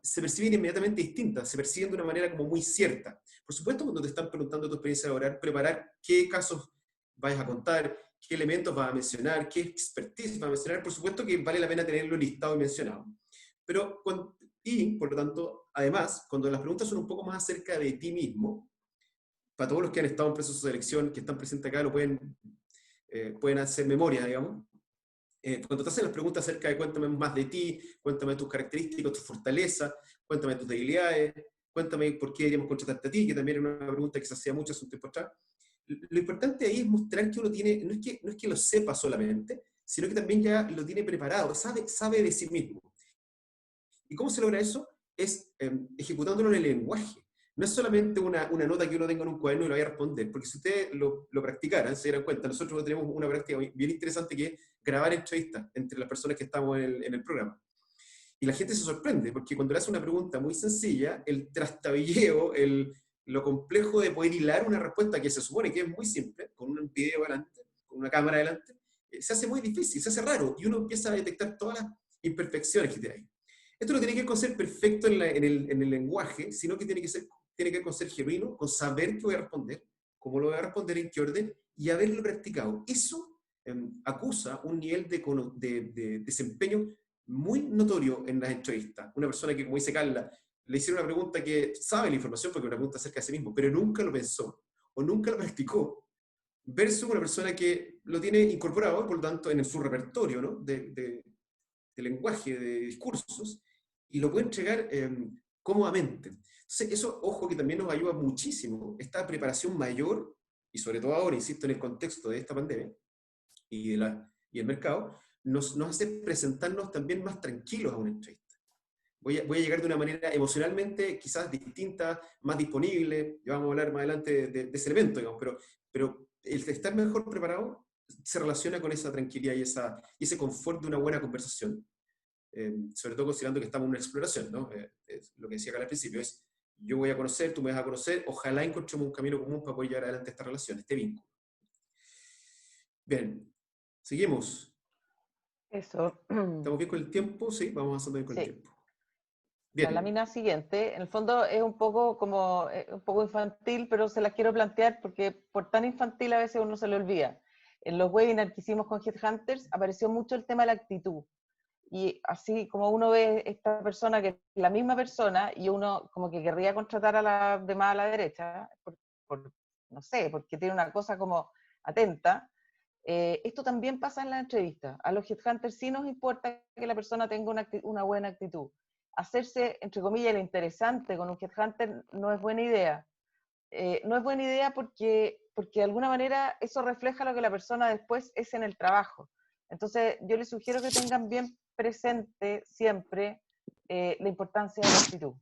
A: se perciben inmediatamente distintas, se perciben de una manera como muy cierta. Por supuesto, cuando te están preguntando tu experiencia laboral, preparar qué casos vas a contar, qué elementos vas a mencionar, qué expertise vas a mencionar, por supuesto que vale la pena tenerlo listado y mencionado. Pero y, por lo tanto, además, cuando las preguntas son un poco más acerca de ti mismo, para todos los que han estado en procesos de selección, que están presentes acá, pueden hacer memoria, digamos. Cuando te hacen las preguntas acerca de cuéntame más de ti, cuéntame tus características, tus fortalezas, cuéntame tus debilidades, cuéntame por qué deberíamos contratarte a ti, que también era una pregunta que se hacía mucho hace un tiempo atrás. Lo importante ahí es mostrar que uno tiene, no es que lo sepa solamente, sino que también ya lo tiene preparado, sabe de sí mismo. ¿Y cómo se logra eso? Es ejecutándolo en el lenguaje. No es solamente una nota que uno tenga en un cuaderno y lo vaya a responder, porque si ustedes lo practicaran, se dieran cuenta, nosotros tenemos una práctica bien interesante que es grabar entrevistas entre las personas que estamos en el programa. Y la gente se sorprende, porque cuando le hace una pregunta muy sencilla, el trastabilleo, lo complejo de poder hilar una respuesta que se supone que es muy simple, con un video delante, con una cámara delante, se hace muy difícil, se hace raro, y uno empieza a detectar todas las imperfecciones que tiene ahí. Esto no tiene que ver con ser perfecto en el lenguaje, sino que tiene que ver con ser genuino, con saber qué voy a responder, cómo lo voy a responder, en qué orden, y haberlo practicado. Eso acusa un nivel de desempeño muy notorio en las entrevistas. Una persona que, como dice Carla, le hicieron una pregunta que sabe la información porque es una pregunta acerca de sí mismo, pero nunca lo pensó o nunca lo practicó, versus una persona que lo tiene incorporado, por lo tanto, en su repertorio, ¿no? de lenguaje, de discursos, y lo puede entregar cómodamente. Entonces, eso, ojo, que también nos ayuda muchísimo, esta preparación mayor, y sobre todo ahora, insisto, en el contexto de esta pandemia y el mercado, nos hace presentarnos también más tranquilos a una entrevista. Voy a llegar de una manera emocionalmente quizás distinta, más disponible, ya vamos a hablar más adelante de ese elemento, digamos, pero el estar mejor preparado se relaciona con esa tranquilidad y ese confort de una buena conversación, sobre todo considerando que estamos en una exploración, ¿no? Es lo que decía acá al principio, es yo voy a conocer, tú me vas a conocer, ojalá encontremos un camino común para poder llevar adelante esta relación, este vínculo. Bien, seguimos.
D: Eso.
A: ¿Estamos bien con el tiempo? Sí, vamos avanzando bien con el
D: Sí.
A: tiempo.
D: La
A: Bien.
D: lámina siguiente, en el fondo es un poco como un poco infantil, pero se las quiero plantear porque por tan infantil a veces uno se le olvida. En los webinars que hicimos con Headhunters apareció mucho el tema de la actitud. Y así como uno ve esta persona que es la misma persona y uno como que querría contratar a la demás a la derecha, no sé, porque tiene una cosa como atenta. Esto también pasa en la entrevista. A los headhunters sí nos importa que la persona tenga una buena actitud. Hacerse, entre comillas, lo interesante con un headhunter no es buena idea. No es buena idea porque de alguna manera eso refleja lo que la persona después es en el trabajo. Entonces yo les sugiero que tengan bien presente siempre la importancia de la actitud.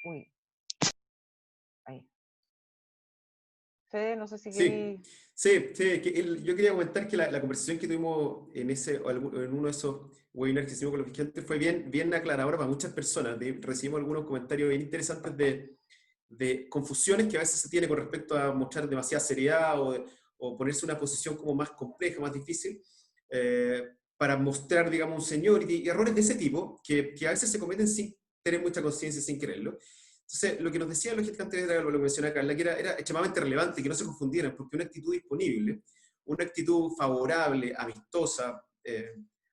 D: Uy. Ahí. Fede, no sé si queréis...
A: Sí, yo quería comentar que la conversación que tuvimos en uno de esos webinars que hicimos con los clientes fue bien aclaradora para muchas personas. Recibimos algunos comentarios bien interesantes de confusiones que a veces se tiene con respecto a mostrar demasiada seriedad o ponerse en una posición como más compleja, más difícil, para mostrar, digamos, un señor y errores de ese tipo que a veces se cometen sin tener mucha conciencia, sin quererlo. Entonces, lo que nos decían los headhunters era lo que mencionaba Carla, que era extremadamente relevante, que no se confundieran, porque una actitud disponible, una actitud favorable, amistosa,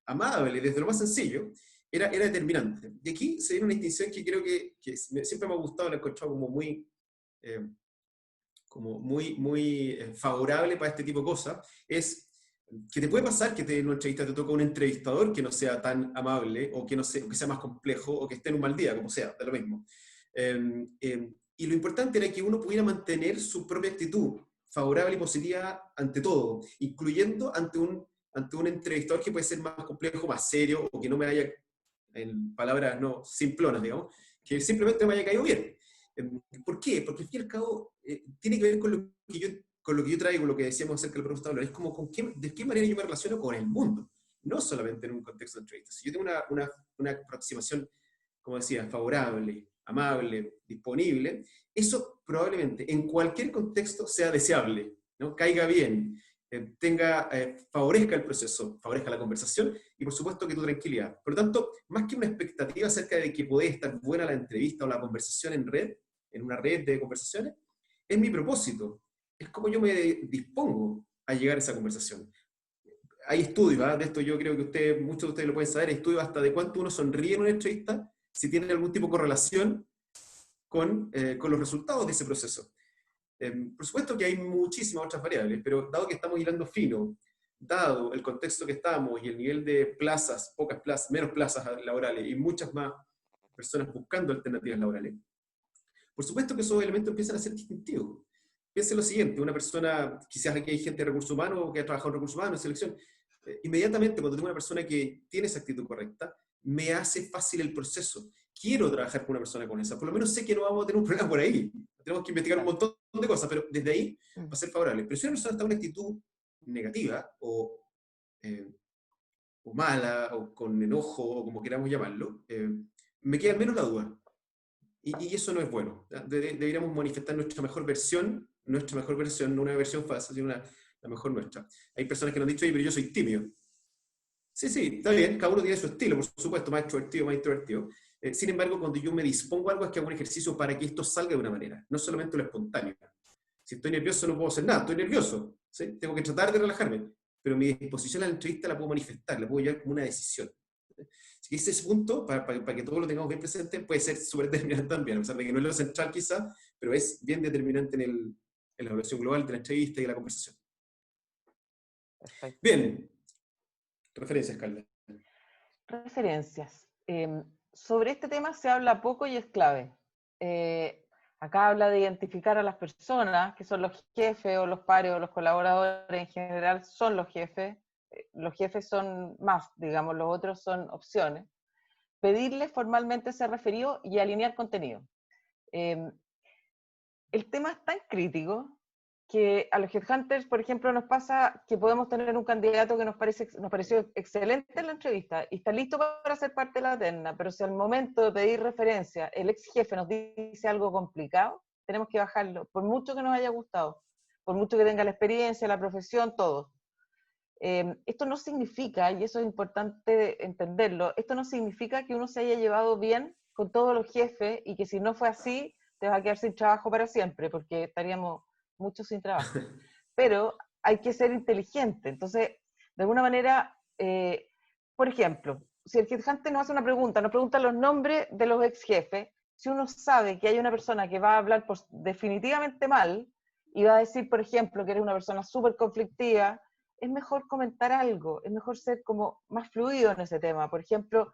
A: amable, desde lo más sencillo, era determinante. Y aquí se viene una distinción que creo que siempre me ha gustado, la he encontrado como muy favorable para este tipo de cosas, es que te puede pasar que en una entrevista te toca un entrevistador que no sea tan amable, o que sea más complejo, o que esté en un mal día, como sea, da lo mismo. Y lo importante era que uno pudiera mantener su propia actitud favorable y positiva ante todo, incluyendo ante un entrevistador que puede ser más complejo, más serio, o que no me haya, en palabras no simplonas, digamos, que simplemente me haya caído bien. ¿Por qué? Porque al fin y al cabo tiene que ver con lo que yo traigo, lo que decíamos acerca del propósito hablar. Es como de qué manera yo me relaciono con el mundo, no solamente en un contexto de entrevista. Si yo tengo una aproximación, como decía, favorable, amable, disponible, eso probablemente en cualquier contexto sea deseable, ¿no? Caiga bien, favorezca el proceso, favorezca la conversación y por supuesto que tu tranquilidad. Por lo tanto, más que una expectativa acerca de que puede estar buena la entrevista o la conversación en una red de conversaciones, es mi propósito, es como yo me dispongo a llegar a esa conversación. Hay estudios, ¿eh? De esto yo creo que muchos de ustedes lo pueden saber, hay estudios hasta de cuánto uno sonríe en una entrevista, si tiene algún tipo de correlación con los resultados de ese proceso. Por supuesto que hay muchísimas otras variables, pero dado que estamos hilando fino, dado el contexto que estamos y el nivel de plazas, pocas plazas, menos plazas laborales y muchas más personas buscando alternativas laborales, por supuesto que esos elementos empiezan a ser distintivos. Piensen lo siguiente, una persona, quizás aquí hay gente de recursos humanos que ha trabajado en recursos humanos, en selección, inmediatamente cuando tengo una persona que tiene esa actitud correcta, me hace fácil el proceso. Quiero trabajar con una persona con esa, por lo menos sé que no vamos a tener un problema por ahí. Tenemos que investigar un montón de cosas, pero desde ahí va a ser favorable. Pero si una persona está en una actitud negativa o mala, o con enojo, o como queramos llamarlo, me queda al menos la duda. Y eso no es bueno. Deberíamos manifestar nuestra mejor versión, no una versión falsa, sino la mejor nuestra. Hay personas que nos han dicho, oye, pero yo soy tímido. Sí, está bien, cada uno tiene su estilo, por supuesto, más extrovertido, más introvertido. Sin embargo, cuando yo me dispongo a algo es que hago un ejercicio para que esto salga de una manera, no solamente lo espontáneo. Si estoy nervioso no puedo hacer nada, estoy nervioso, ¿sí? Tengo que tratar de relajarme, pero mi disposición a la entrevista la puedo manifestar, la puedo llevar como una decisión. Así que ese punto, para que todos lo tengamos bien presente, puede ser súper determinante también, a pesar de que no es lo central quizá, pero es bien determinante en la evaluación global de la entrevista y de la conversación.
D: Perfecto.
A: Bien, referencias, Carla.
D: Referencias. Sobre este tema se habla poco y es clave. Acá habla de identificar a las personas, que son los jefes o los pares o los colaboradores en general, son los jefes. los jefes son más, digamos, los otros son opciones, pedirle formalmente ese referido y alinear contenido. El tema es tan crítico que a los headhunters, por ejemplo, nos pasa que podemos tener un candidato que nos pareció excelente en la entrevista y está listo para ser parte de la terna, pero si al momento de pedir referencia el ex jefe nos dice algo complicado, tenemos que bajarlo, por mucho que nos haya gustado, por mucho que tenga la experiencia, la profesión, todo. Esto no significa, y eso es importante entenderlo, esto no significa que uno se haya llevado bien con todos los jefes y que si no fue así, te vas a quedar sin trabajo para siempre, porque estaríamos muchos sin trabajo. Pero hay que ser inteligente. Entonces, de alguna manera, por ejemplo, si el headhunter nos hace una pregunta, nos pregunta los nombres de los ex jefes, si uno sabe que hay una persona que va a hablar definitivamente mal y va a decir, por ejemplo, que eres una persona súper conflictiva, es mejor comentar algo, es mejor ser como más fluido en ese tema. Por ejemplo,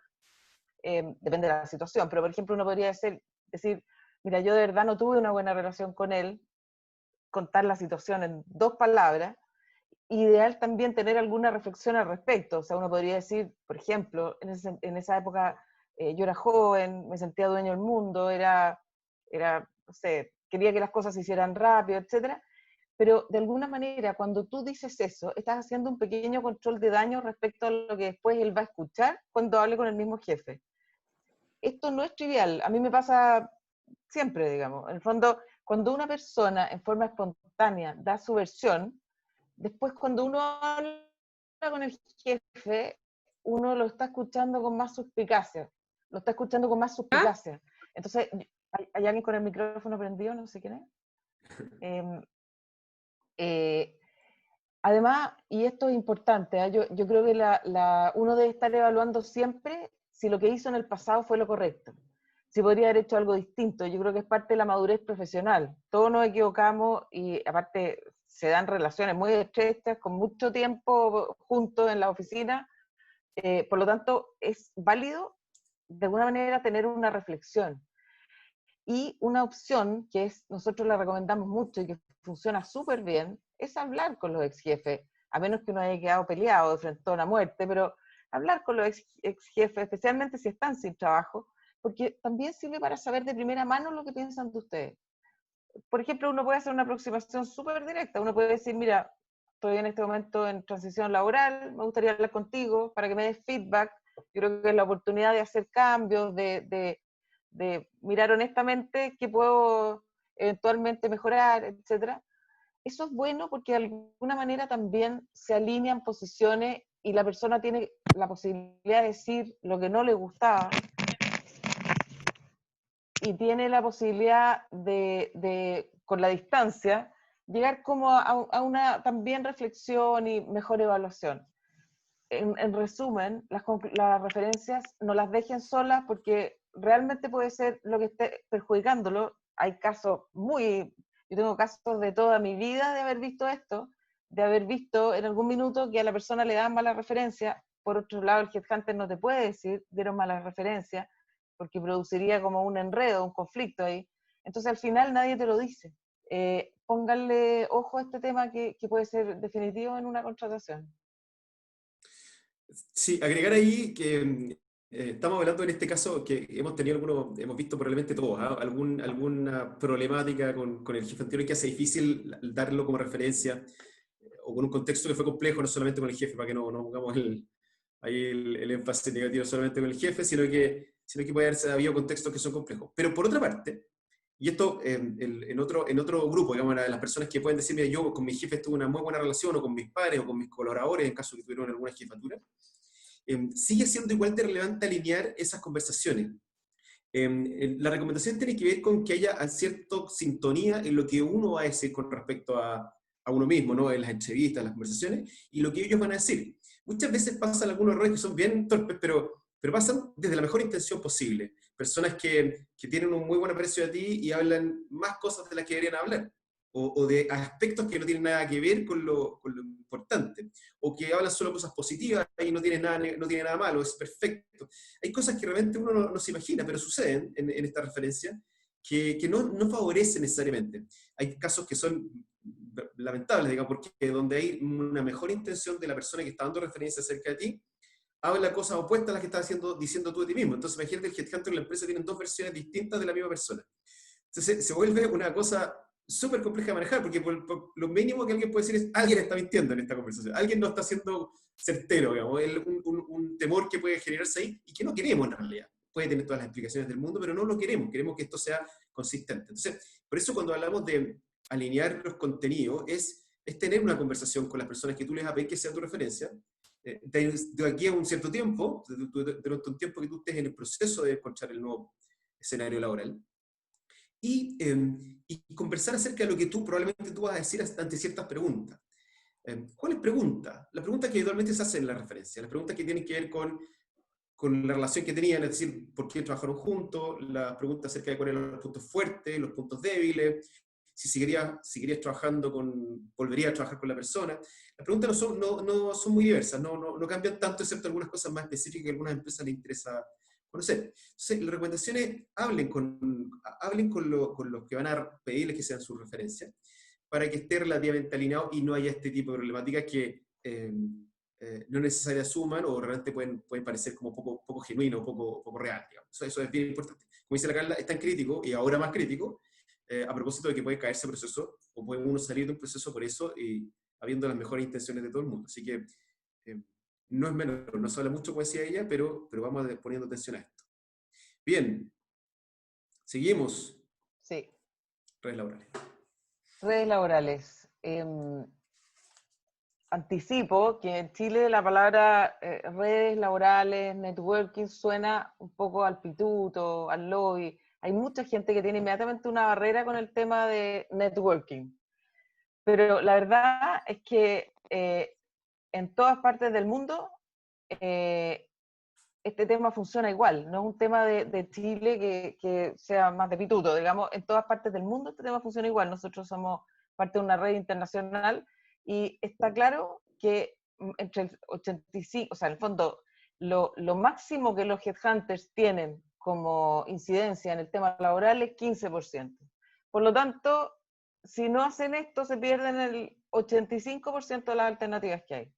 D: depende de la situación, pero por ejemplo uno podría decir, mira, yo de verdad no tuve una buena relación con él, contar la situación en 2 palabras, ideal también tener alguna reflexión al respecto, o sea, uno podría decir, por ejemplo, en esa época yo era joven, me sentía dueño del mundo, no sé, quería que las cosas se hicieran rápido, etcétera, pero de alguna manera cuando tú dices eso, estás haciendo un pequeño control de daño respecto a lo que después él va a escuchar cuando hable con el mismo jefe. Esto no es trivial, a mí me pasa siempre, digamos. En el fondo, cuando una persona en forma espontánea da su versión, después cuando uno habla con el jefe, uno lo está escuchando con más suspicacia. Lo está escuchando con más suspicacia. Entonces, ¿hay alguien con el micrófono prendido? No sé quién es. Además, y esto es importante, yo creo que uno debe estar evaluando siempre si lo que hizo en el pasado fue lo correcto. Si podría haber hecho algo distinto. Yo creo que es parte de la madurez profesional. Todos nos equivocamos y aparte se dan relaciones muy estrechas, con mucho tiempo juntos en la oficina. Por lo tanto, es válido de alguna manera tener una reflexión. Y una opción que nosotros la recomendamos mucho y que funciona súper bien, es hablar con los ex jefes, a menos que uno haya quedado peleado de frente a una muerte, pero hablar con los ex jefes, especialmente si están sin trabajo, porque también sirve para saber de primera mano lo que piensan de ustedes. Por ejemplo, uno puede hacer una aproximación súper directa, uno puede decir, mira, estoy en este momento en transición laboral, me gustaría hablar contigo para que me des feedback, yo creo que es la oportunidad de hacer cambios, de mirar honestamente qué puedo eventualmente mejorar, etc. Eso es bueno porque de alguna manera también se alinean posiciones y la persona tiene la posibilidad de decir lo que no le gustaba y tiene la posibilidad con la distancia, llegar como a una también reflexión y mejor evaluación. En resumen, las referencias no las dejen solas porque realmente puede ser lo que esté perjudicándolo. Hay casos yo tengo casos de toda mi vida de haber visto esto, de haber visto en algún minuto que a la persona le dan mala referencia. Por otro lado, el headhunter no te puede decir, dieron mala referencia, porque produciría como un enredo, un conflicto ahí. Entonces al final nadie te lo dice. Pónganle ojo a este tema que puede ser definitivo en una contratación.
A: Sí, agregar ahí que estamos hablando en este caso que hemos visto probablemente todos, ¿ah? Alguna problemática con el jefe anterior que hace difícil darlo como referencia, o con un contexto que fue complejo, no solamente con el jefe, para que no pongamos el énfasis negativo solamente con el jefe, sino que puede haber habido contextos que son complejos. Pero por otra parte, y esto en otro grupo, digamos, las personas que pueden decirme, yo con mi jefe tuve una muy buena relación, o con mis pares, o con mis colaboradores, en caso de que tuvieron alguna jefatura, sigue siendo igual de relevante alinear esas conversaciones. La recomendación tiene que ver con que haya cierta sintonía en lo que uno va a decir con respecto a uno mismo, ¿no? En las entrevistas, en las conversaciones, y lo que ellos van a decir. Muchas veces pasan algunos errores que son bien torpes, pero pasan desde la mejor intención posible. Personas que tienen un muy buen aprecio de ti y hablan más cosas de las que deberían hablar, o de aspectos que no tienen nada que ver con lo importante, o que hablan solo cosas positivas y no tiene nada malo, es perfecto. Hay cosas que realmente uno no se imagina, pero suceden en esta referencia, que no favorecen necesariamente. Hay casos que son lamentables, digamos, porque donde hay una mejor intención de la persona que está dando referencia acerca de ti, habla cosas opuestas a las que estás diciendo tú de ti mismo. Entonces, imagínate, el headhunter y la empresa tienen dos versiones distintas de la misma persona. Entonces, se vuelve una cosa súper compleja de manejar, porque por lo mínimo que alguien puede decir es, alguien está mintiendo en esta conversación, alguien no está siendo certero, digamos, un temor que puede generarse ahí, y que no queremos en realidad. Puede tener todas las explicaciones del mundo, pero no lo queremos que esto sea consistente. Entonces, por eso cuando hablamos de alinear los contenidos, es tener una conversación con las personas que tú les vas a pedir que sean tu referencia, de aquí a un cierto tiempo, durante un tiempo que tú estés en el proceso de encontrar el nuevo escenario laboral, y conversar acerca de lo que probablemente tú vas a decir ante ciertas preguntas. ¿Cuáles preguntas? Las preguntas que habitualmente se hacen en la referencia, las preguntas que tienen que ver con la relación que tenían, es decir, por qué trabajaron juntos, las preguntas acerca de cuáles eran los puntos fuertes, los puntos débiles, si seguirías trabajando volverías a trabajar con la persona. Las preguntas no son muy diversas, no cambian tanto, excepto algunas cosas más específicas que a algunas empresas les interesa conocer. Entonces, las recomendaciones, hablen con los que van a pedirles que sean sus referencias, para que esté relativamente alineado y no haya este tipo de problemáticas que no necesariamente suman o realmente pueden parecer como poco genuino, poco real. Digamos. Eso es bien importante. Como dice la Carla, es tan crítico, y ahora más crítico, a propósito de que puede caerse proceso, o puede uno salir de un proceso por eso, y habiendo las mejores intenciones de todo el mundo. Así que no es menor, no se habla mucho, como decía ella, pero vamos poniendo atención a esto. Bien, seguimos.
D: Sí.
A: Redes laborales.
D: Redes laborales. Anticipo que en Chile la palabra redes laborales, networking, suena un poco al pituto, al lobby. Hay mucha gente que tiene inmediatamente una barrera con el tema de networking. Pero la verdad es que en todas partes del mundo este tema funciona igual. No es un tema de Chile que sea más de pituto. Digamos, en todas partes del mundo este tema funciona igual. Nosotros somos parte de una red internacional y está claro que entre el 85, o sea, en el fondo, lo máximo que los headhunters tienen como incidencia en el tema laboral es 15%. Por lo tanto, si no hacen esto, se pierden el 85% de las alternativas que hay.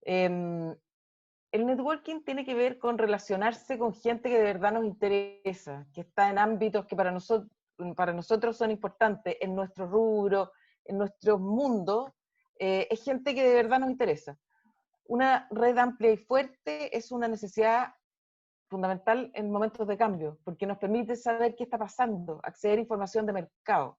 D: El networking tiene que ver con relacionarse con gente que de verdad nos interesa, que está en ámbitos que para nosotros son importantes, en nuestro rubro, en nuestro mundo, es gente que de verdad nos interesa. Una red amplia y fuerte es una necesidad fundamental en momentos de cambio, porque nos permite saber qué está pasando, acceder a información de mercado.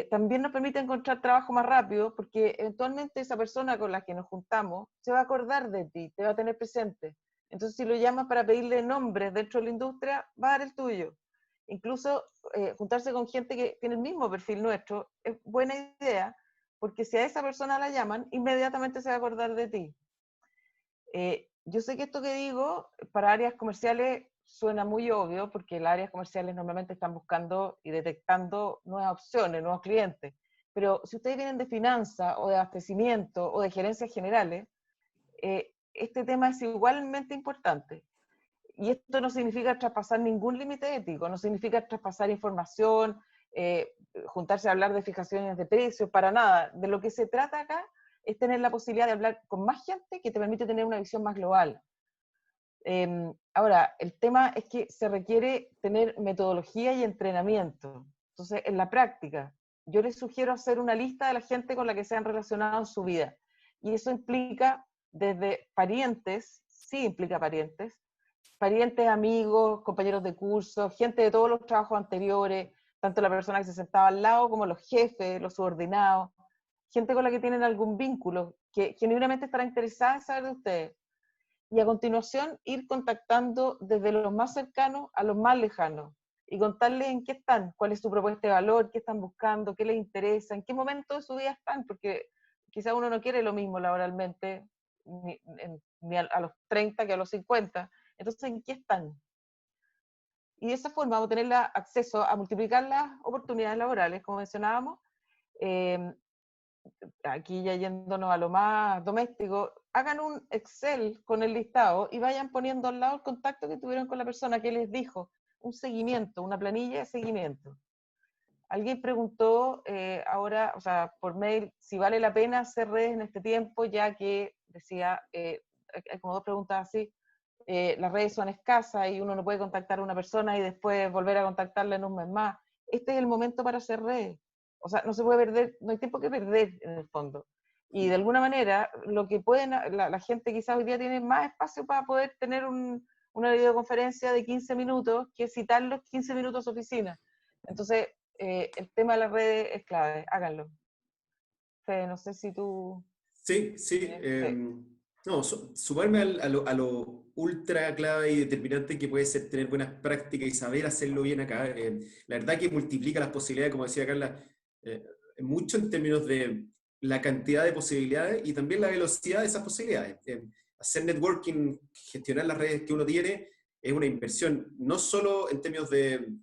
D: También nos permite encontrar trabajo más rápido, porque eventualmente esa persona con la que nos juntamos se va a acordar de ti, te va a tener presente. Entonces, si lo llamas para pedirle nombres dentro de la industria, va a dar el tuyo. Incluso juntarse con gente que tiene el mismo perfil nuestro es buena idea, porque si a esa persona la llaman, inmediatamente se va a acordar de ti. Yo sé que esto que digo para áreas comerciales suena muy obvio, porque las áreas comerciales normalmente están buscando y detectando nuevas opciones, nuevos clientes. Pero si ustedes vienen de finanzas o de abastecimiento o de gerencias generales, este tema es igualmente importante. Y esto no significa traspasar ningún límite ético, no significa traspasar información, juntarse a hablar de fijaciones de precios, para nada. De lo que se trata acá es tener la posibilidad de hablar con más gente que te permite tener una visión más global. Ahora, el tema es que se requiere tener metodología y entrenamiento. Entonces, en la práctica, yo les sugiero hacer una lista de la gente con la que se han relacionado en su vida. Y eso implica desde parientes, sí implica parientes, amigos, compañeros de curso, gente de todos los trabajos anteriores, tanto la persona que se sentaba al lado como los jefes, los subordinados, gente con la que tienen algún vínculo, que genuinamente estará interesada en saber de ustedes. Y a continuación ir contactando desde los más cercanos a los más lejanos y contarles en qué están, cuál es su propuesta de valor, qué están buscando, qué les interesa, en qué momento de su vida están, porque quizá uno no quiere lo mismo laboralmente ni a los 30 que a los 50. Entonces, ¿en qué están? Y de esa forma vamos a tener acceso a multiplicar las oportunidades laborales, como mencionábamos. Aquí ya yéndonos a lo más doméstico, hagan un Excel con el listado y vayan poniendo al lado el contacto que tuvieron con la persona que les dijo, un seguimiento, una planilla de seguimiento. Alguien preguntó ahora, o sea, por mail, si vale la pena hacer redes en este tiempo, ya que decía, hay como dos preguntas así, las redes son escasas y uno no puede contactar a una persona y después volver a contactarla en un mes más. Este es el momento para hacer redes. O sea, no se puede perder, no hay tiempo que perder en el fondo. Y de alguna manera, lo que pueden, la gente quizás hoy día tiene más espacio para poder tener una videoconferencia de 15 minutos que citar los 15 minutos oficina. Entonces, el tema de las redes es clave, háganlo. Fede, no sé si tú...
A: Sí, sí.
D: Sí.
A: No, sumarme a lo ultra clave y determinante que puede ser tener buenas prácticas y saber hacerlo bien acá. La verdad que multiplica las posibilidades, como decía Carla, mucho en términos de la cantidad de posibilidades y también la velocidad de esas posibilidades. Hacer networking, gestionar las redes que uno tiene, es una inversión, no solo en términos de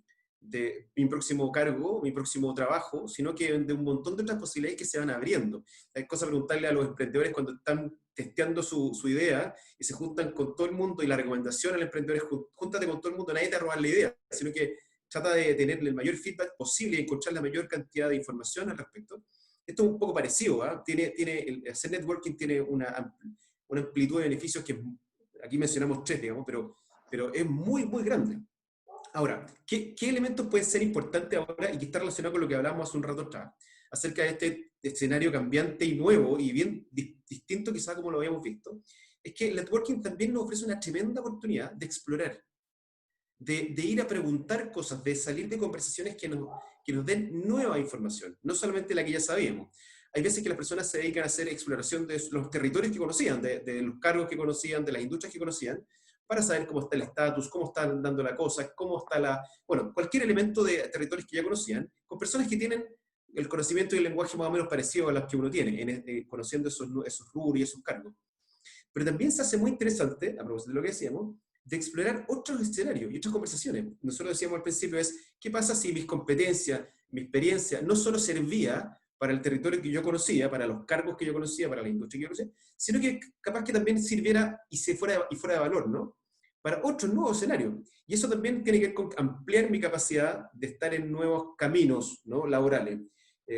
A: mi próximo cargo, mi próximo trabajo, sino que de un montón de otras posibilidades que se van abriendo. Es cosa preguntarle a los emprendedores cuando están testeando su idea y se juntan con todo el mundo y la recomendación al emprendedor es júntate con todo el mundo, nadie te va a robar la idea, sino que trata de tener el mayor feedback posible y encontrar la mayor cantidad de información al respecto. Esto es un poco parecido, ¿eh? Hacer networking tiene una amplitud de beneficios que aquí mencionamos tres, digamos, pero es muy, muy grande. Ahora, ¿qué elementos pueden ser importantes ahora y que está relacionado con lo que hablamos hace un rato atrás, acerca de este escenario cambiante y nuevo y bien distinto quizá como lo habíamos visto? Es que el networking también nos ofrece una tremenda oportunidad de explorar, de ir a preguntar cosas, de salir de conversaciones que nos den nueva información, no solamente la que ya sabíamos. Hay veces que las personas se dedican a hacer exploración de los territorios que conocían, de los cargos que conocían, de las industrias que conocían, para saber cómo está el estatus, cómo está andando la cosa, cómo está bueno, cualquier elemento de territorios que ya conocían, con personas que tienen el conocimiento y el lenguaje más o menos parecido a los que uno tiene, conociendo esos rubros y esos cargos. Pero también se hace muy interesante, a propósito de lo que decíamos, de explorar otros escenarios y otras conversaciones. Nosotros decíamos al principio ¿qué pasa si mis competencias, mi experiencia, no solo servía para el territorio que yo conocía, para los cargos que yo conocía, para la industria que yo conocía, sino que capaz que también sirviera y fuera de valor, ¿no? Para otros nuevos escenarios. Y eso también tiene que ver con ampliar mi capacidad de estar en nuevos caminos, ¿no?, laborales.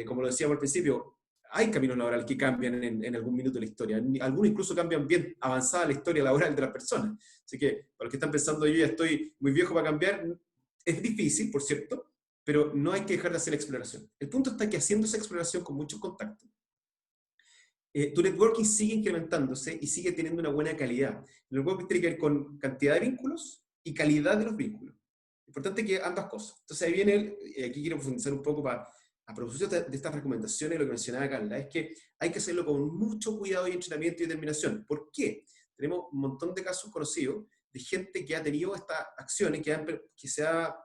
A: Como lo decíamos al principio, hay caminos laborales que cambian en algún minuto de la historia. Algunos incluso cambian bien avanzada la historia laboral de las personas. Así que, para los que están pensando, yo ya estoy muy viejo para cambiar, es difícil, por cierto, pero no hay que dejar de hacer exploración. El punto está que haciendo esa exploración con muchos contactos, tu networking sigue incrementándose y sigue teniendo una buena calidad. El networking tiene que ver con cantidad de vínculos y calidad de los vínculos. Importante que ambas cosas. Entonces ahí viene, aquí quiero profundizar un poco a propósito de estas recomendaciones, lo que mencionaba Carla, es que hay que hacerlo con mucho cuidado y entrenamiento y determinación. ¿Por qué? Tenemos un montón de casos conocidos de gente que ha tenido estas acciones, que se ha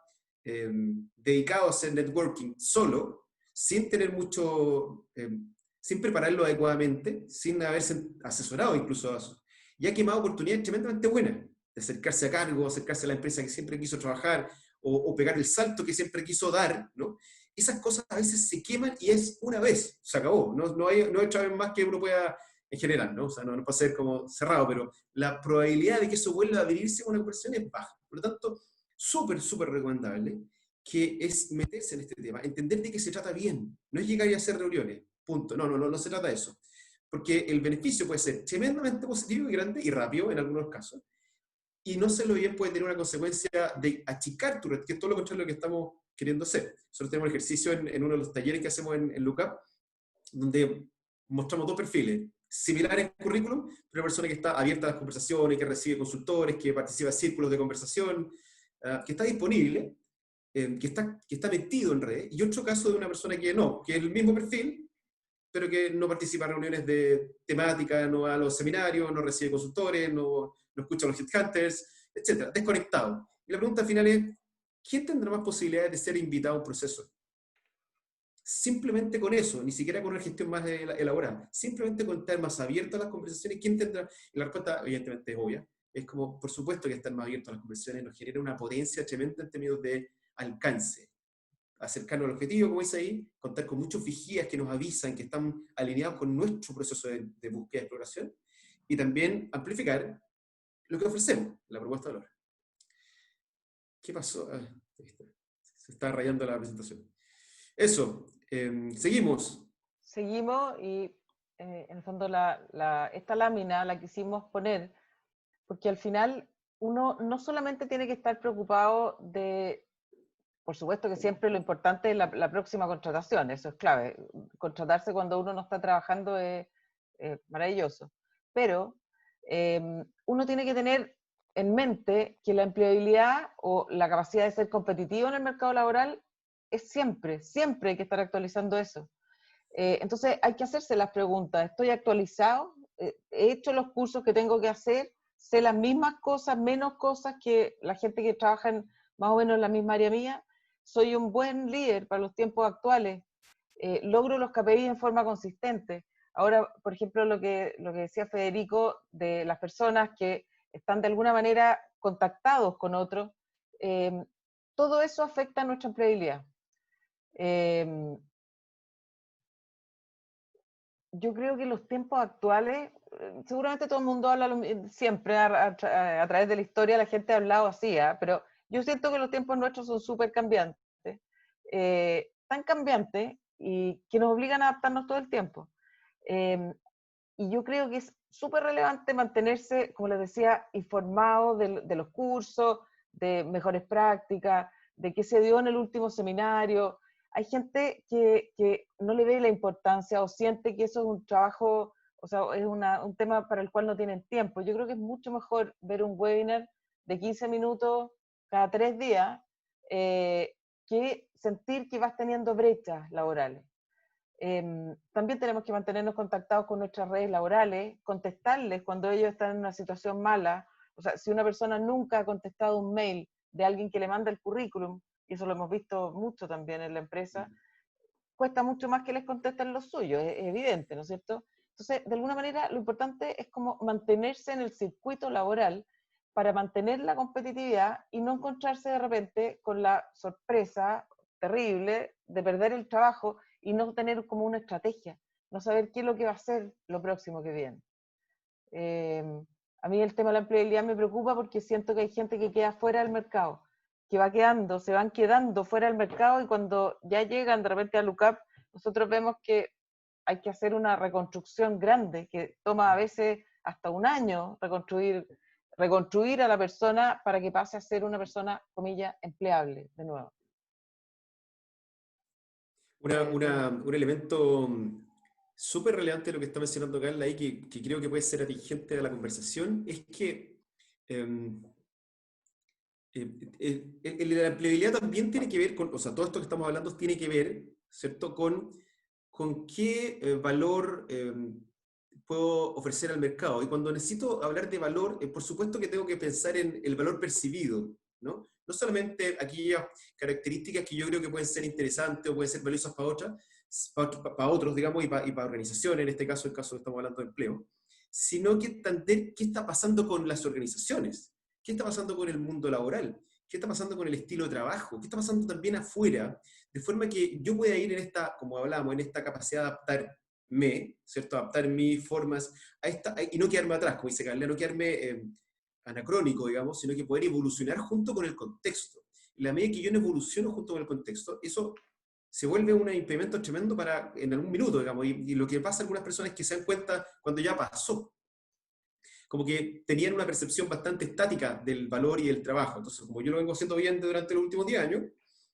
A: dedicado a hacer networking solo, sin tener sin prepararlo adecuadamente, sin haberse asesorado incluso a eso. Y ha quemado oportunidades tremendamente buenas de acercarse a cargo, acercarse a la empresa que siempre quiso trabajar, o pegar el salto que siempre quiso dar, ¿no? Esas cosas a veces se queman y es una vez, se acabó. No hay otra vez más que uno pueda, en general, ¿no? O sea, no puede ser como cerrado, pero la probabilidad de que eso vuelva a abrirse con una conversación es baja. Por lo tanto, súper, súper recomendable que es meterse en este tema, entender de qué se trata bien. No es llegar y hacer reuniones, punto. No se trata de eso. Porque el beneficio puede ser tremendamente positivo y grande y rápido en algunos casos, y no hacerlo bien puede tener una consecuencia de achicar tu red, que es todo lo contrario de lo que estamos queriendo hacer. Nosotros tenemos el ejercicio en uno de los talleres que hacemos en Lookup, donde mostramos dos perfiles similares en currículum, pero una persona que está abierta a las conversaciones, que recibe consultores, que participa en círculos de conversación, que está disponible, que está metido en red, y otro caso de una persona que no, que es el mismo perfil, pero que no participa en reuniones de temática, no va a los seminarios, no recibe consultores, no escucha a los headhunters, etc. Desconectado. Y la pregunta final es, ¿quién tendrá más posibilidades de ser invitado a un proceso? Simplemente con eso, ni siquiera con una gestión más elaborada, simplemente con estar más abierto a las conversaciones, ¿quién tendrá? Y la respuesta evidentemente es obvia, es como, por supuesto que estar más abierto a las conversaciones nos genera una potencia tremenda en términos de alcance, acercarnos al objetivo, como dice ahí, contar con muchos vigías que nos avisan que están alineados con nuestro proceso de búsqueda y exploración, y también amplificar lo que ofrecemos, la propuesta de valor. ¿Qué pasó? Se está rayando la presentación. Eso, seguimos.
D: Seguimos y en el fondo esta lámina la quisimos poner porque al final uno no solamente tiene que estar preocupado de, por supuesto que siempre lo importante es la próxima contratación, eso es clave. Contratarse cuando uno no está trabajando es maravilloso, pero uno tiene que tener en mente que la empleabilidad o la capacidad de ser competitivo en el mercado laboral es siempre hay que estar actualizando eso. Entonces hay que hacerse las preguntas, ¿estoy actualizado? ¿He hecho los cursos que tengo que hacer? ¿Sé las mismas cosas, menos cosas que la gente que trabaja más o menos en la misma área mía? ¿Soy un buen líder para los tiempos actuales? ¿Logro los KPI en forma consistente? Ahora, por ejemplo, lo que decía Federico de las personas que están de alguna manera contactados con otros, todo eso afecta a nuestra empleabilidad. Yo creo que los tiempos actuales, seguramente todo el mundo habla siempre a través de la historia, la gente ha hablado así, pero yo siento que los tiempos nuestros son súper cambiantes, tan cambiantes y que nos obligan a adaptarnos todo el tiempo. Y yo creo que es súper relevante mantenerse, como les decía, informado de los cursos, de mejores prácticas, de qué se dio en el último seminario. Hay gente que no le ve la importancia o siente que eso es un trabajo, o sea, es un tema para el cual no tienen tiempo. Yo creo que es mucho mejor ver un webinar de 15 minutos cada 3 días que sentir que vas teniendo brechas laborales. También tenemos que mantenernos contactados con nuestras redes laborales, contestarles cuando ellos están en una situación mala. O sea, si una persona nunca ha contestado un mail de alguien que le manda el currículum, y eso lo hemos visto mucho también en la empresa, cuesta mucho más que les contesten los suyos, es evidente, ¿no es cierto? Entonces, de alguna manera, lo importante es como mantenerse en el circuito laboral para mantener la competitividad y no encontrarse de repente con la sorpresa terrible de perder el trabajo y no tener como una estrategia, no saber qué es lo que va a ser lo próximo que viene. A mí el tema de la empleabilidad me preocupa porque siento que hay gente que queda fuera del mercado, que va quedando, se van quedando fuera del mercado y cuando ya llegan de repente a LUCAP, nosotros vemos que hay que hacer una reconstrucción grande, que toma a veces hasta un año reconstruir a la persona para que pase a ser una persona, comillas, empleable de nuevo.
A: Un elemento súper relevante de lo que está mencionando Carla ahí, que creo que puede ser atingente a la conversación, es que la empleabilidad también tiene que ver con, o sea, todo esto que estamos hablando tiene que ver, ¿cierto?, con qué valor puedo ofrecer al mercado. Y cuando necesito hablar de valor, por supuesto que tengo que pensar en el valor percibido, ¿no? No solamente aquellas características que yo creo que pueden ser interesantes o pueden ser valiosas para otras, para otros, digamos, y para organizaciones, en este caso, el caso que estamos hablando de empleo, sino que entender qué está pasando con las organizaciones, qué está pasando con el mundo laboral, qué está pasando con el estilo de trabajo, qué está pasando también afuera, de forma que yo pueda ir en esta, como hablábamos, en esta capacidad de adaptarme, ¿cierto? Adaptar mis formas y no quedarme atrás, como dice Carla, no quedarme anacrónico, digamos, sino que poder evolucionar junto con el contexto. Y la medida que yo no evoluciono junto con el contexto, eso se vuelve un impedimento tremendo para en algún minuto, digamos, y lo que pasa a algunas personas es que se dan cuenta cuando ya pasó. Como que tenían una percepción bastante estática del valor y del trabajo. Entonces, como yo lo vengo haciendo bien durante los últimos 10 años,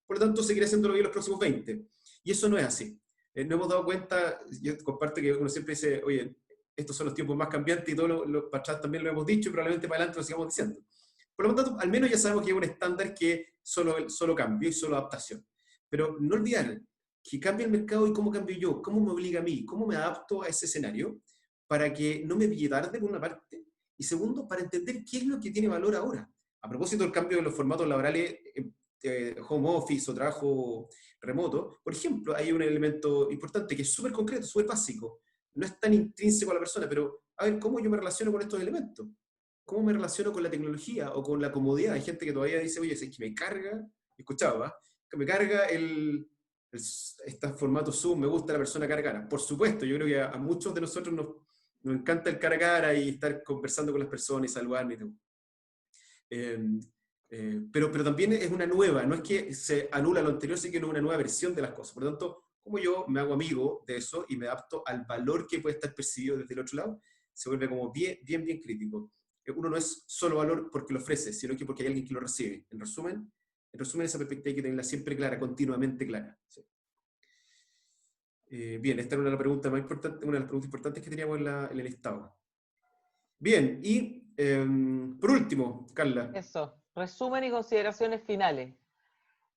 A: por lo tanto seguiré haciéndolo bien los próximos 20. Y eso no es así. No hemos dado cuenta, yo comparto que uno siempre dice, oye, estos son los tiempos más cambiantes y todo para atrás también lo hemos dicho y probablemente para adelante lo sigamos diciendo. Por lo tanto, al menos ya sabemos que hay un estándar que solo cambio y solo adaptación. Pero no olvidar que cambia el mercado y cómo cambio yo, cómo me obliga a mí, cómo me adapto a ese escenario para que no me pille tarde por una parte y segundo, para entender qué es lo que tiene valor ahora. A propósito del cambio de los formatos laborales, home office o trabajo remoto, por ejemplo, hay un elemento importante que es súper concreto, súper básico, no es tan intrínseco a la persona, pero a ver, ¿cómo yo me relaciono con estos elementos? ¿Cómo me relaciono con la tecnología o con la comodidad? Hay gente que todavía dice, oye, es que me carga, escuchaba, que me carga este formato Zoom, me gusta la persona cara a cara. Por supuesto, yo creo que a muchos de nosotros nos encanta el cara a cara y estar conversando con las personas y saludarme y todo. Pero también es una nueva, no es que se anula lo anterior, sino que es una nueva versión de las cosas. Por lo tanto, como yo me hago amigo de eso y me adapto al valor que puede estar percibido desde el otro lado, se vuelve como bien crítico. Uno no es solo valor porque lo ofrece, sino que porque hay alguien que lo recibe. En resumen, esa perspectiva hay que tenerla siempre clara, continuamente clara. ¿Sí? Bien, esta era una de las preguntas más importantes, una de las preguntas importantes que teníamos en el listado. Bien, y por último, Carla.
D: Eso, resumen y consideraciones finales.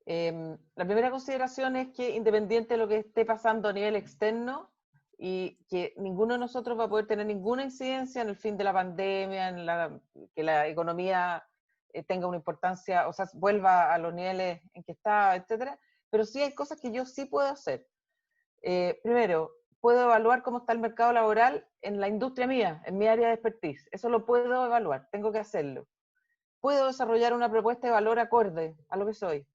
D: La primera consideración es que independiente de lo que esté pasando a nivel externo y que ninguno de nosotros va a poder tener ninguna incidencia en el fin de la pandemia, que la economía tenga una importancia, o sea, vuelva a los niveles en que estaba, etcétera, pero sí hay cosas que yo sí puedo hacer. Primero, puedo evaluar cómo está el mercado laboral en la industria mía, en mi área de expertise. Eso lo puedo evaluar, tengo que hacerlo. Puedo desarrollar una propuesta de valor acorde a lo que soy.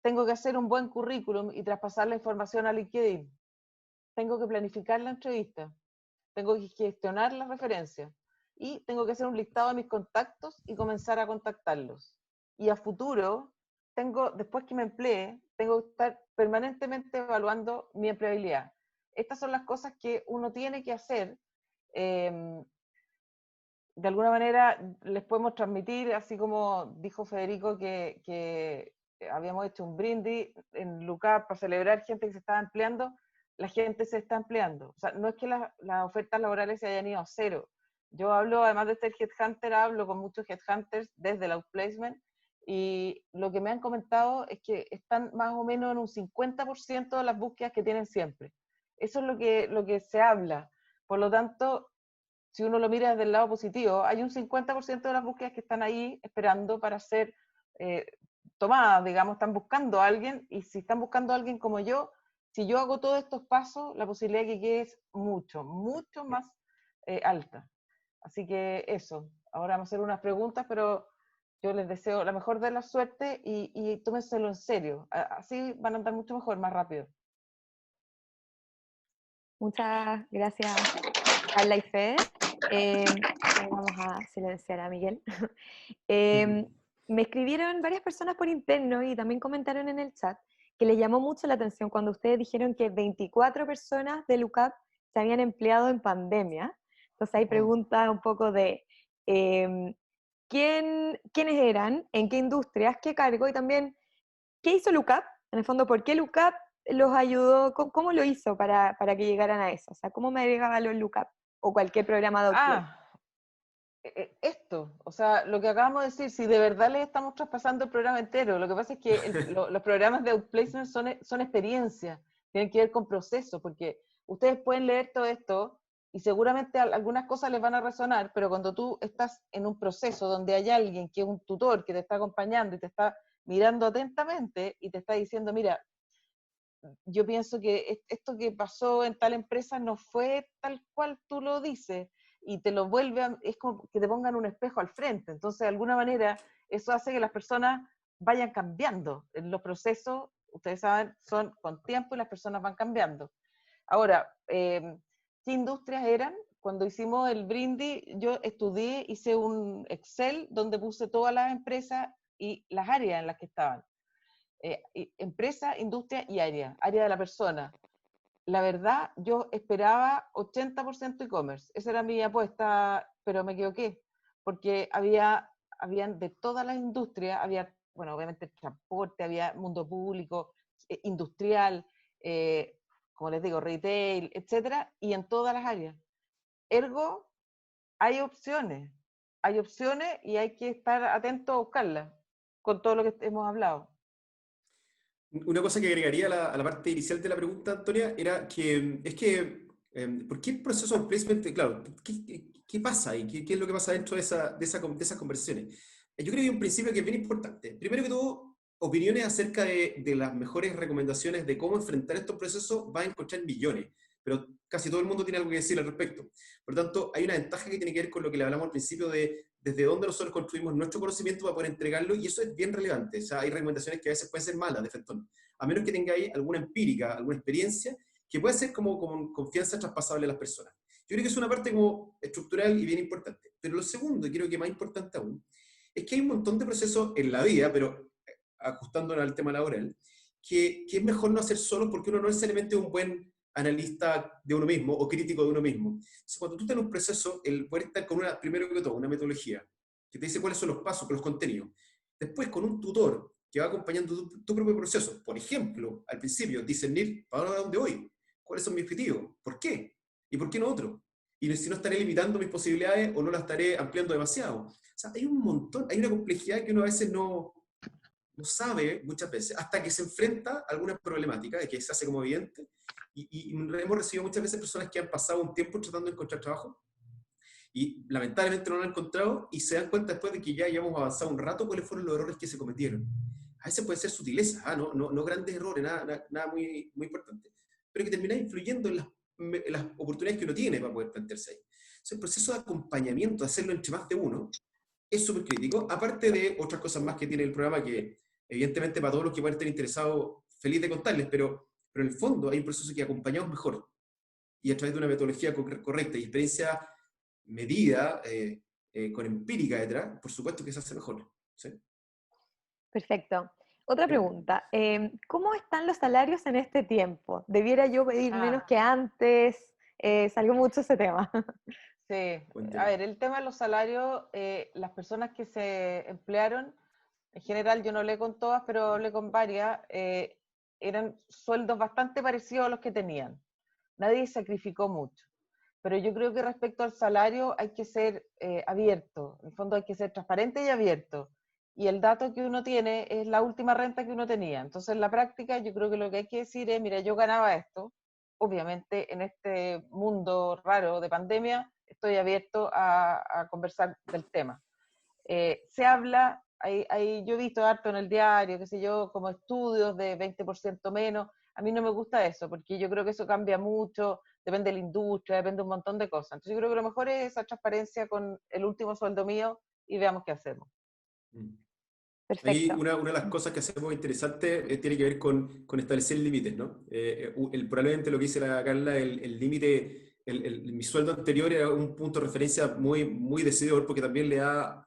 D: Tengo que hacer un buen currículum y traspasar la información a LinkedIn. Tengo que planificar la entrevista. Tengo que gestionar las referencias. Y tengo que hacer un listado de mis contactos y comenzar a contactarlos. Y a futuro, después que me emplee, tengo que estar permanentemente evaluando mi empleabilidad. Estas son las cosas que uno tiene que hacer. De alguna manera les podemos transmitir, así como dijo Federico, que habíamos hecho un brindis en Lucap para celebrar gente que se estaba empleando. La gente se está empleando. O sea, no es que las ofertas laborales se hayan ido a cero. Yo hablo, además de ser headhunter, hablo con muchos headhunters desde el outplacement, y lo que me han comentado es que están más o menos en un 50% de las búsquedas que tienen siempre. Eso es lo que se habla. Por lo tanto, si uno lo mira desde el lado positivo, hay un 50% de las búsquedas que están ahí esperando para ser tomadas, digamos, están buscando a alguien, y si están buscando a alguien como yo, si yo hago todos estos pasos, la posibilidad de que quede es mucho más alta. Así que eso, ahora vamos a hacer unas preguntas, pero yo les deseo la mejor de la suerte y tómenselo en serio, así van a andar mucho mejor, más rápido.
C: Muchas gracias, Carla y Fede. Vamos a silenciar a Miguel. Me escribieron varias personas por interno y también comentaron en el chat que les llamó mucho la atención cuando ustedes dijeron que 24 personas de Lucap se habían empleado en pandemia. Entonces hay preguntas un poco de quiénes eran, en qué industrias, qué cargo, y también qué hizo Lucap, en el fondo, por qué Lucap los ayudó, cómo lo hizo para que llegaran a eso, o sea, cómo me agrega valor Lucap o cualquier programa de outplacement.
D: Esto, o sea, lo que acabamos de decir, si de verdad les estamos traspasando el programa entero, lo que pasa es que los programas de outplacement son experiencias, tienen que ver con procesos, porque ustedes pueden leer todo esto y seguramente algunas cosas les van a resonar, pero cuando tú estás en un proceso donde hay alguien que es un tutor que te está acompañando y te está mirando atentamente y te está diciendo, mira, yo pienso que esto que pasó en tal empresa no fue tal cual tú lo dices, y te lo es como que te pongan un espejo al frente. Entonces, de alguna manera, eso hace que las personas vayan cambiando. Los procesos, ustedes saben, son con tiempo y las personas van cambiando. Ahora, ¿qué industrias eran? Cuando hicimos el brindis, yo estudié, hice un Excel donde puse todas las empresas y las áreas en las que estaban. Empresa, industria y área de la persona. La verdad, yo esperaba 80% e-commerce, esa era mi apuesta, pero me equivoqué, porque habían de todas las industrias, había, bueno, obviamente transporte, había mundo público, industrial, como les digo, retail, etcétera, y en todas las áreas. Ergo, hay opciones y hay que estar atento a buscarlas, con todo lo que hemos hablado.
A: Una cosa que agregaría a la parte inicial de la pregunta, Antonia, era que, ¿por qué el proceso de placement? Claro, ¿qué pasa ahí? ¿Qué es lo que pasa dentro de esas conversaciones? Yo creo que hay un principio que es bien importante. Primero que todo, opiniones acerca de las mejores recomendaciones de cómo enfrentar estos procesos va a encontrar millones, pero casi todo el mundo tiene algo que decir al respecto. Por lo tanto, hay una ventaja que tiene que ver con lo que le hablamos al principio de desde dónde nosotros construimos nuestro conocimiento para poder entregarlo, y eso es bien relevante. O sea, hay recomendaciones que a veces pueden ser malas de frentón, a menos que tengáis alguna empírica, alguna experiencia, que puede ser como confianza traspasable a las personas. Yo creo que es una parte como estructural y bien importante. Pero lo segundo, y creo que más importante aún, es que hay un montón de procesos en la vida, pero ajustándonos al tema laboral, que es mejor no hacer solo porque uno no necesariamente es un buen analista de uno mismo o crítico de uno mismo. Entonces, cuando tú estás en un proceso, el poder estar con primero que todo, una metodología que te dice cuáles son los pasos, con los contenidos. Después, con un tutor que va acompañando tu propio proceso. Por ejemplo, al principio, discernir para dónde voy, cuáles son mis objetivos, por qué, y por qué no otro. Y si no estaré limitando mis posibilidades o no las estaré ampliando demasiado. O sea, hay un montón, hay una complejidad que uno a veces no sabe muchas veces, hasta que se enfrenta a alguna problemática, de que se hace como evidente, y hemos recibido muchas veces personas que han pasado un tiempo tratando de encontrar trabajo, y lamentablemente no lo han encontrado, y se dan cuenta después de que ya llevamos avanzado un rato cuáles fueron los errores que se cometieron. A veces puede ser sutileza, no grandes errores, nada muy, muy importante, pero que termina influyendo en las oportunidades que uno tiene para poder plantearse ahí. Entonces, el proceso de acompañamiento, de hacerlo entre más de uno, es súper crítico, aparte de otras cosas más que tiene el programa que, evidentemente, para todos los que pueden estar interesados, feliz de contarles, pero en el fondo hay un proceso que acompañamos mejor, y a través de una metodología correcta y experiencia medida, con empírica detrás, por supuesto que se hace mejor. ¿Sí?
C: Perfecto. Otra pregunta. ¿Cómo están los salarios en este tiempo? ¿Debiera yo pedir menos que antes? Salió mucho ese tema.
D: Sí, a ver, el tema de los salarios, las personas que se emplearon, en general yo no hablé con todas, pero hablé con varias, eran sueldos bastante parecidos a los que tenían. Nadie sacrificó mucho. Pero yo creo que respecto al salario hay que ser abierto, en el fondo hay que ser transparente y abierto. Y el dato que uno tiene es la última renta que uno tenía. Entonces, en la práctica, yo creo que lo que hay que decir es, mira, yo ganaba esto, obviamente en este mundo raro de pandemia, estoy abierto a conversar del tema. Se habla, yo he visto harto en el diario, qué sé yo, como estudios de 20% menos. A mí no me gusta eso, porque yo creo que eso cambia mucho, depende de la industria, depende de un montón de cosas. Entonces yo creo que lo mejor es esa transparencia con el último sueldo mío y veamos qué hacemos.
A: Ahí
C: Perfecto.
A: una de las cosas que hacemos interesante tiene que ver con establecer límites, ¿no? Probablemente lo que dice la Carla, el límite, mi sueldo anterior era un punto de referencia muy, muy decididor, porque también le da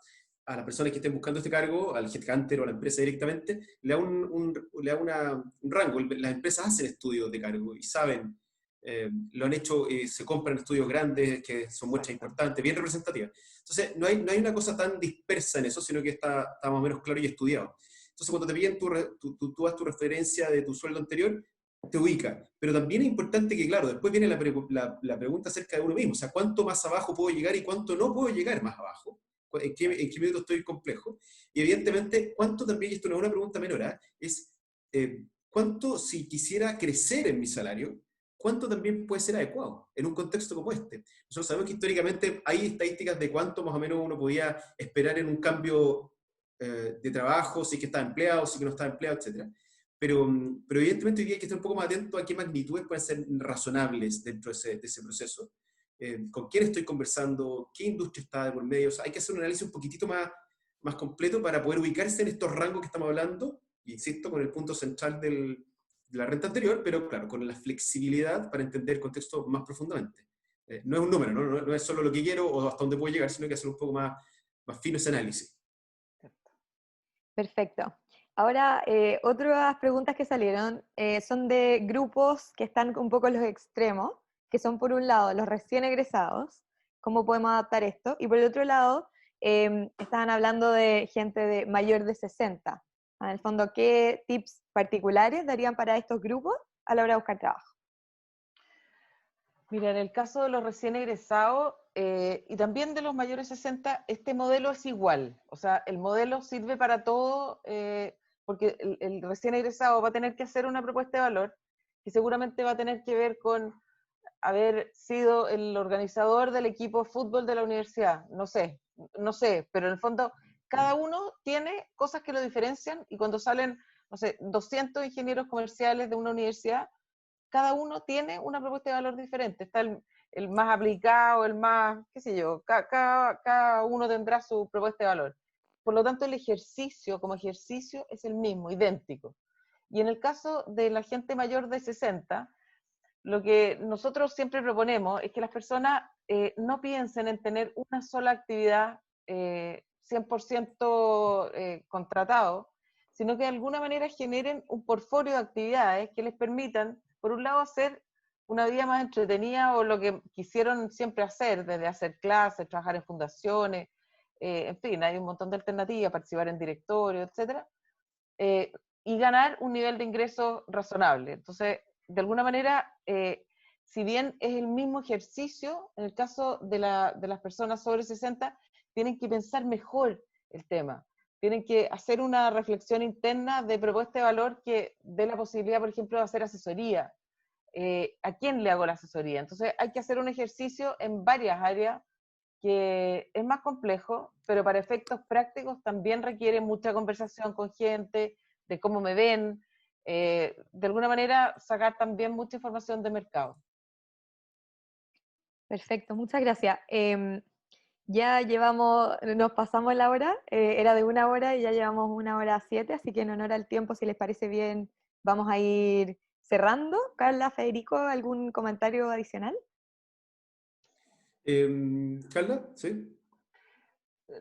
A: a las personas que estén buscando este cargo, al headhunter o a la empresa directamente, le da un rango. Las empresas hacen estudios de cargo y saben, lo han hecho, se compran estudios grandes que son muestras importantes, bien representativas. Entonces, no hay una cosa tan dispersa en eso, sino que está más o menos claro y estudiado. Entonces, cuando te piden tú das tu referencia de tu sueldo anterior, te ubica. Pero también es importante que, claro, después viene la pregunta acerca de uno mismo. O sea, ¿cuánto más abajo puedo llegar y cuánto no puedo llegar más abajo? ¿En qué minuto estoy complejo? Y evidentemente, ¿cuánto también, y esto no es una pregunta menor, es cuánto si quisiera crecer en mi salario, cuánto también puede ser adecuado en un contexto como este. Nosotros sabemos que históricamente hay estadísticas de cuánto más o menos uno podía esperar en un cambio de trabajo, si es que está empleado, si es que no está empleado, etc. Pero evidentemente hoy día hay que estar un poco más atento a qué magnitudes pueden ser razonables dentro de ese proceso. Con quién estoy conversando, qué industria está de por medio. O sea, hay que hacer un análisis un poquitito más completo para poder ubicarse en estos rangos que estamos hablando, y insisto, con el punto central de la renta anterior, pero claro, con la flexibilidad para entender el contexto más profundamente. No es un número, no es solo lo que quiero o hasta dónde puedo llegar, sino que hacer un poco más fino ese análisis.
C: Perfecto. Ahora, otras preguntas que salieron son de grupos que están un poco en los extremos, que son por un lado los recién egresados, cómo podemos adaptar esto, y por el otro lado, estaban hablando de gente de mayor de 60. En el fondo, ¿qué tips particulares darían para estos grupos a la hora de buscar trabajo?
D: Mira, en el caso de los recién egresados y también de los mayores de 60, este modelo es igual. O sea, el modelo sirve para todo porque el recién egresado va a tener que hacer una propuesta de valor que seguramente va a tener que ver con haber sido el organizador del equipo de fútbol de la universidad. No sé, pero en el fondo cada uno tiene cosas que lo diferencian y cuando salen, no sé, 200 ingenieros comerciales de una universidad, cada uno tiene una propuesta de valor diferente. Está el más aplicado, el más, qué sé yo, cada uno tendrá su propuesta de valor. Por lo tanto, el ejercicio como ejercicio es el mismo, idéntico. Y en el caso de la gente mayor de 60, lo que nosotros siempre proponemos es que las personas no piensen en tener una sola actividad 100% contratados, sino que de alguna manera generen un portfolio de actividades que les permitan, por un lado, hacer una vida más entretenida o lo que quisieron siempre hacer, desde hacer clases, trabajar en fundaciones, en fin, hay un montón de alternativas, participar en directorios, etcétera, y ganar un nivel de ingreso razonable. Entonces, de alguna manera, si bien es el mismo ejercicio, en el caso de las personas sobre 60, tienen que pensar mejor el tema. Tienen que hacer una reflexión interna de propuesta de valor que dé la posibilidad, por ejemplo, de hacer asesoría. ¿A quién le hago la asesoría? Entonces hay que hacer un ejercicio en varias áreas que es más complejo, pero para efectos prácticos también requiere mucha conversación con gente, de cómo me ven, de alguna manera sacar también mucha información de mercado.
C: Perfecto, muchas gracias. Ya nos pasamos la hora, era de 1 hora y ya llevamos 1 hora 7, así que en honor al tiempo, si les parece bien, vamos a ir cerrando. Carla, Federico, ¿algún comentario adicional?
A: Carla, ¿sí?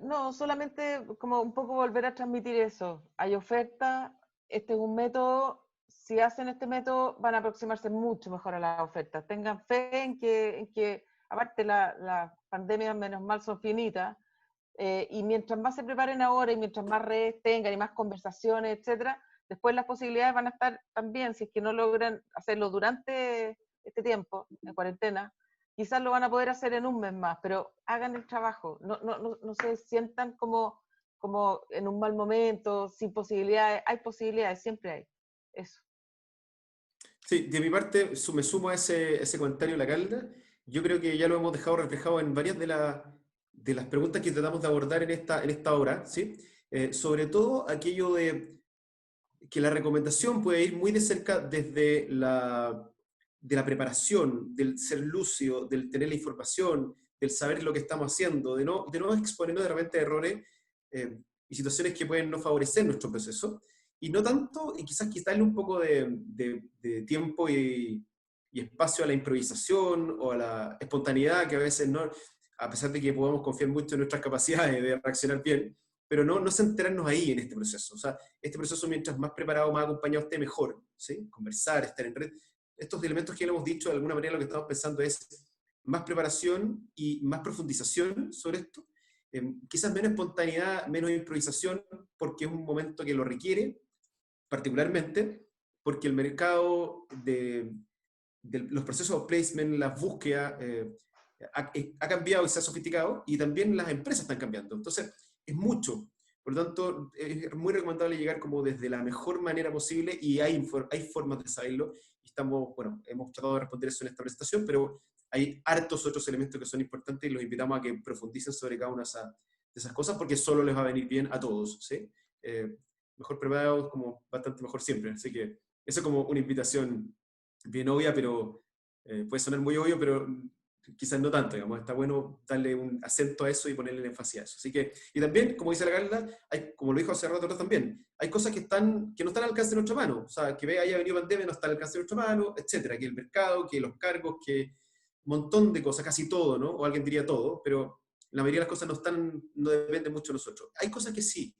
D: No, solamente como un poco volver a transmitir eso. Hay oferta, este es un método, si hacen este método van a aproximarse mucho mejor a las ofertas. Tengan fe en que aparte las pandemias menos mal son finitas, y mientras más se preparen ahora y mientras más redes tengan y más conversaciones, etcétera, después las posibilidades van a estar también, si es que no logran hacerlo durante este tiempo, en cuarentena, quizás lo van a poder hacer en un mes más, pero hagan el trabajo, no se sientan como en un mal momento, sin posibilidades, hay posibilidades, siempre hay, eso.
A: Sí, de mi parte me sumo a ese comentario de la Calda. Yo creo que ya lo hemos dejado reflejado en varias de las preguntas que tratamos de abordar en esta hora, ¿sí? Sobre todo aquello de que la recomendación puede ir muy de cerca desde de la preparación, del ser lúcido, del tener la información, del saber lo que estamos haciendo, de no exponernos de repente a errores y situaciones que pueden no favorecer nuestro proceso, y no tanto, y quizás quitarle un poco de tiempo y espacio a la improvisación o a la espontaneidad, que a veces no, a pesar de que podamos confiar mucho en nuestras capacidades de reaccionar bien, pero no centrarnos ahí en este proceso. O sea, este proceso, mientras más preparado, más acompañado esté, mejor, ¿sí? Conversar, estar en red. Estos elementos que le hemos dicho, de alguna manera lo que estamos pensando es más preparación y más profundización sobre esto. Quizás menos espontaneidad, menos improvisación, porque es un momento que lo requiere, particularmente porque el mercado de los procesos de placement, las búsquedas, ha cambiado y se ha sofisticado, y también las empresas están cambiando. Entonces, es mucho. Por lo tanto, es muy recomendable llegar como desde la mejor manera posible, y hay formas de saberlo. Y bueno, hemos tratado de responder eso en esta presentación, pero hay hartos otros elementos que son importantes y los invitamos a que profundicen sobre cada una de esas cosas, porque solo les va a venir bien a todos, ¿sí? Mejor preparados, como bastante mejor siempre. Así que eso es como una invitación bien obvia, pero puede sonar muy obvio, pero quizás no tanto, digamos. Está bueno darle un acento a eso y ponerle el énfasis a eso. Así que, y también, como dice la Carla, como lo dijo hace rato también, hay cosas que no están al alcance de nuestra mano. O sea, que haya venido pandemia no está al alcance de nuestra mano, etcétera. Que el mercado, que los cargos, que un montón de cosas, casi todo, ¿no? O alguien diría todo, pero la mayoría de las cosas no dependen mucho de nosotros. Hay cosas que sí,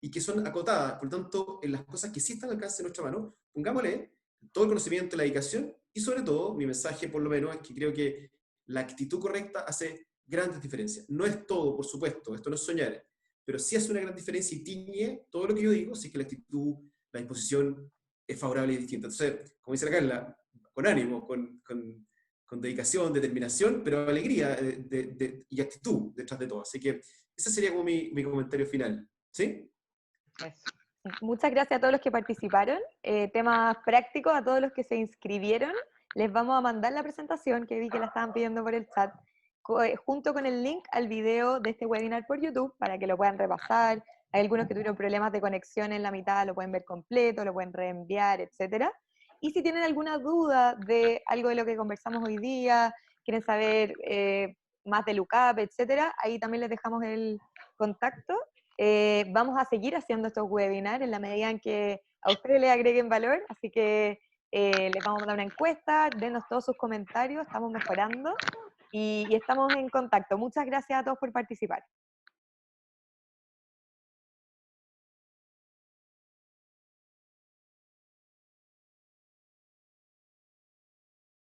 A: y que son acotadas. Por lo tanto, en las cosas que sí están al alcance de nuestra mano, pongámosle todo el conocimiento, la dedicación, y sobre todo, mi mensaje por lo menos es que creo que la actitud correcta hace grandes diferencias. No es todo, por supuesto, esto no es soñar, pero sí hace una gran diferencia y tiñe todo lo que yo digo, si es que la actitud, la disposición es favorable y distinta. Entonces, como dice la Carla, con ánimo, con dedicación, determinación, pero alegría y actitud detrás de todo. Así que ese sería como mi comentario final. ¿Sí?
D: Eso.
C: Muchas gracias a todos los que participaron. Temas prácticos a todos los que se inscribieron. Les vamos a mandar la presentación, que vi que la estaban pidiendo por el chat, junto con el link al video de este webinar por YouTube, para que lo puedan repasar. Hay algunos que tuvieron problemas de conexión en la mitad, lo pueden ver completo, lo pueden reenviar, etc. Y si tienen alguna duda de algo de lo que conversamos hoy día, quieren saber más de Lookup, etc., ahí también les dejamos el contacto. Vamos a seguir haciendo estos webinars en la medida en que a ustedes les agreguen valor, así que les vamos a dar una encuesta, denos todos sus comentarios, estamos mejorando y estamos en contacto. Muchas gracias a todos por participar.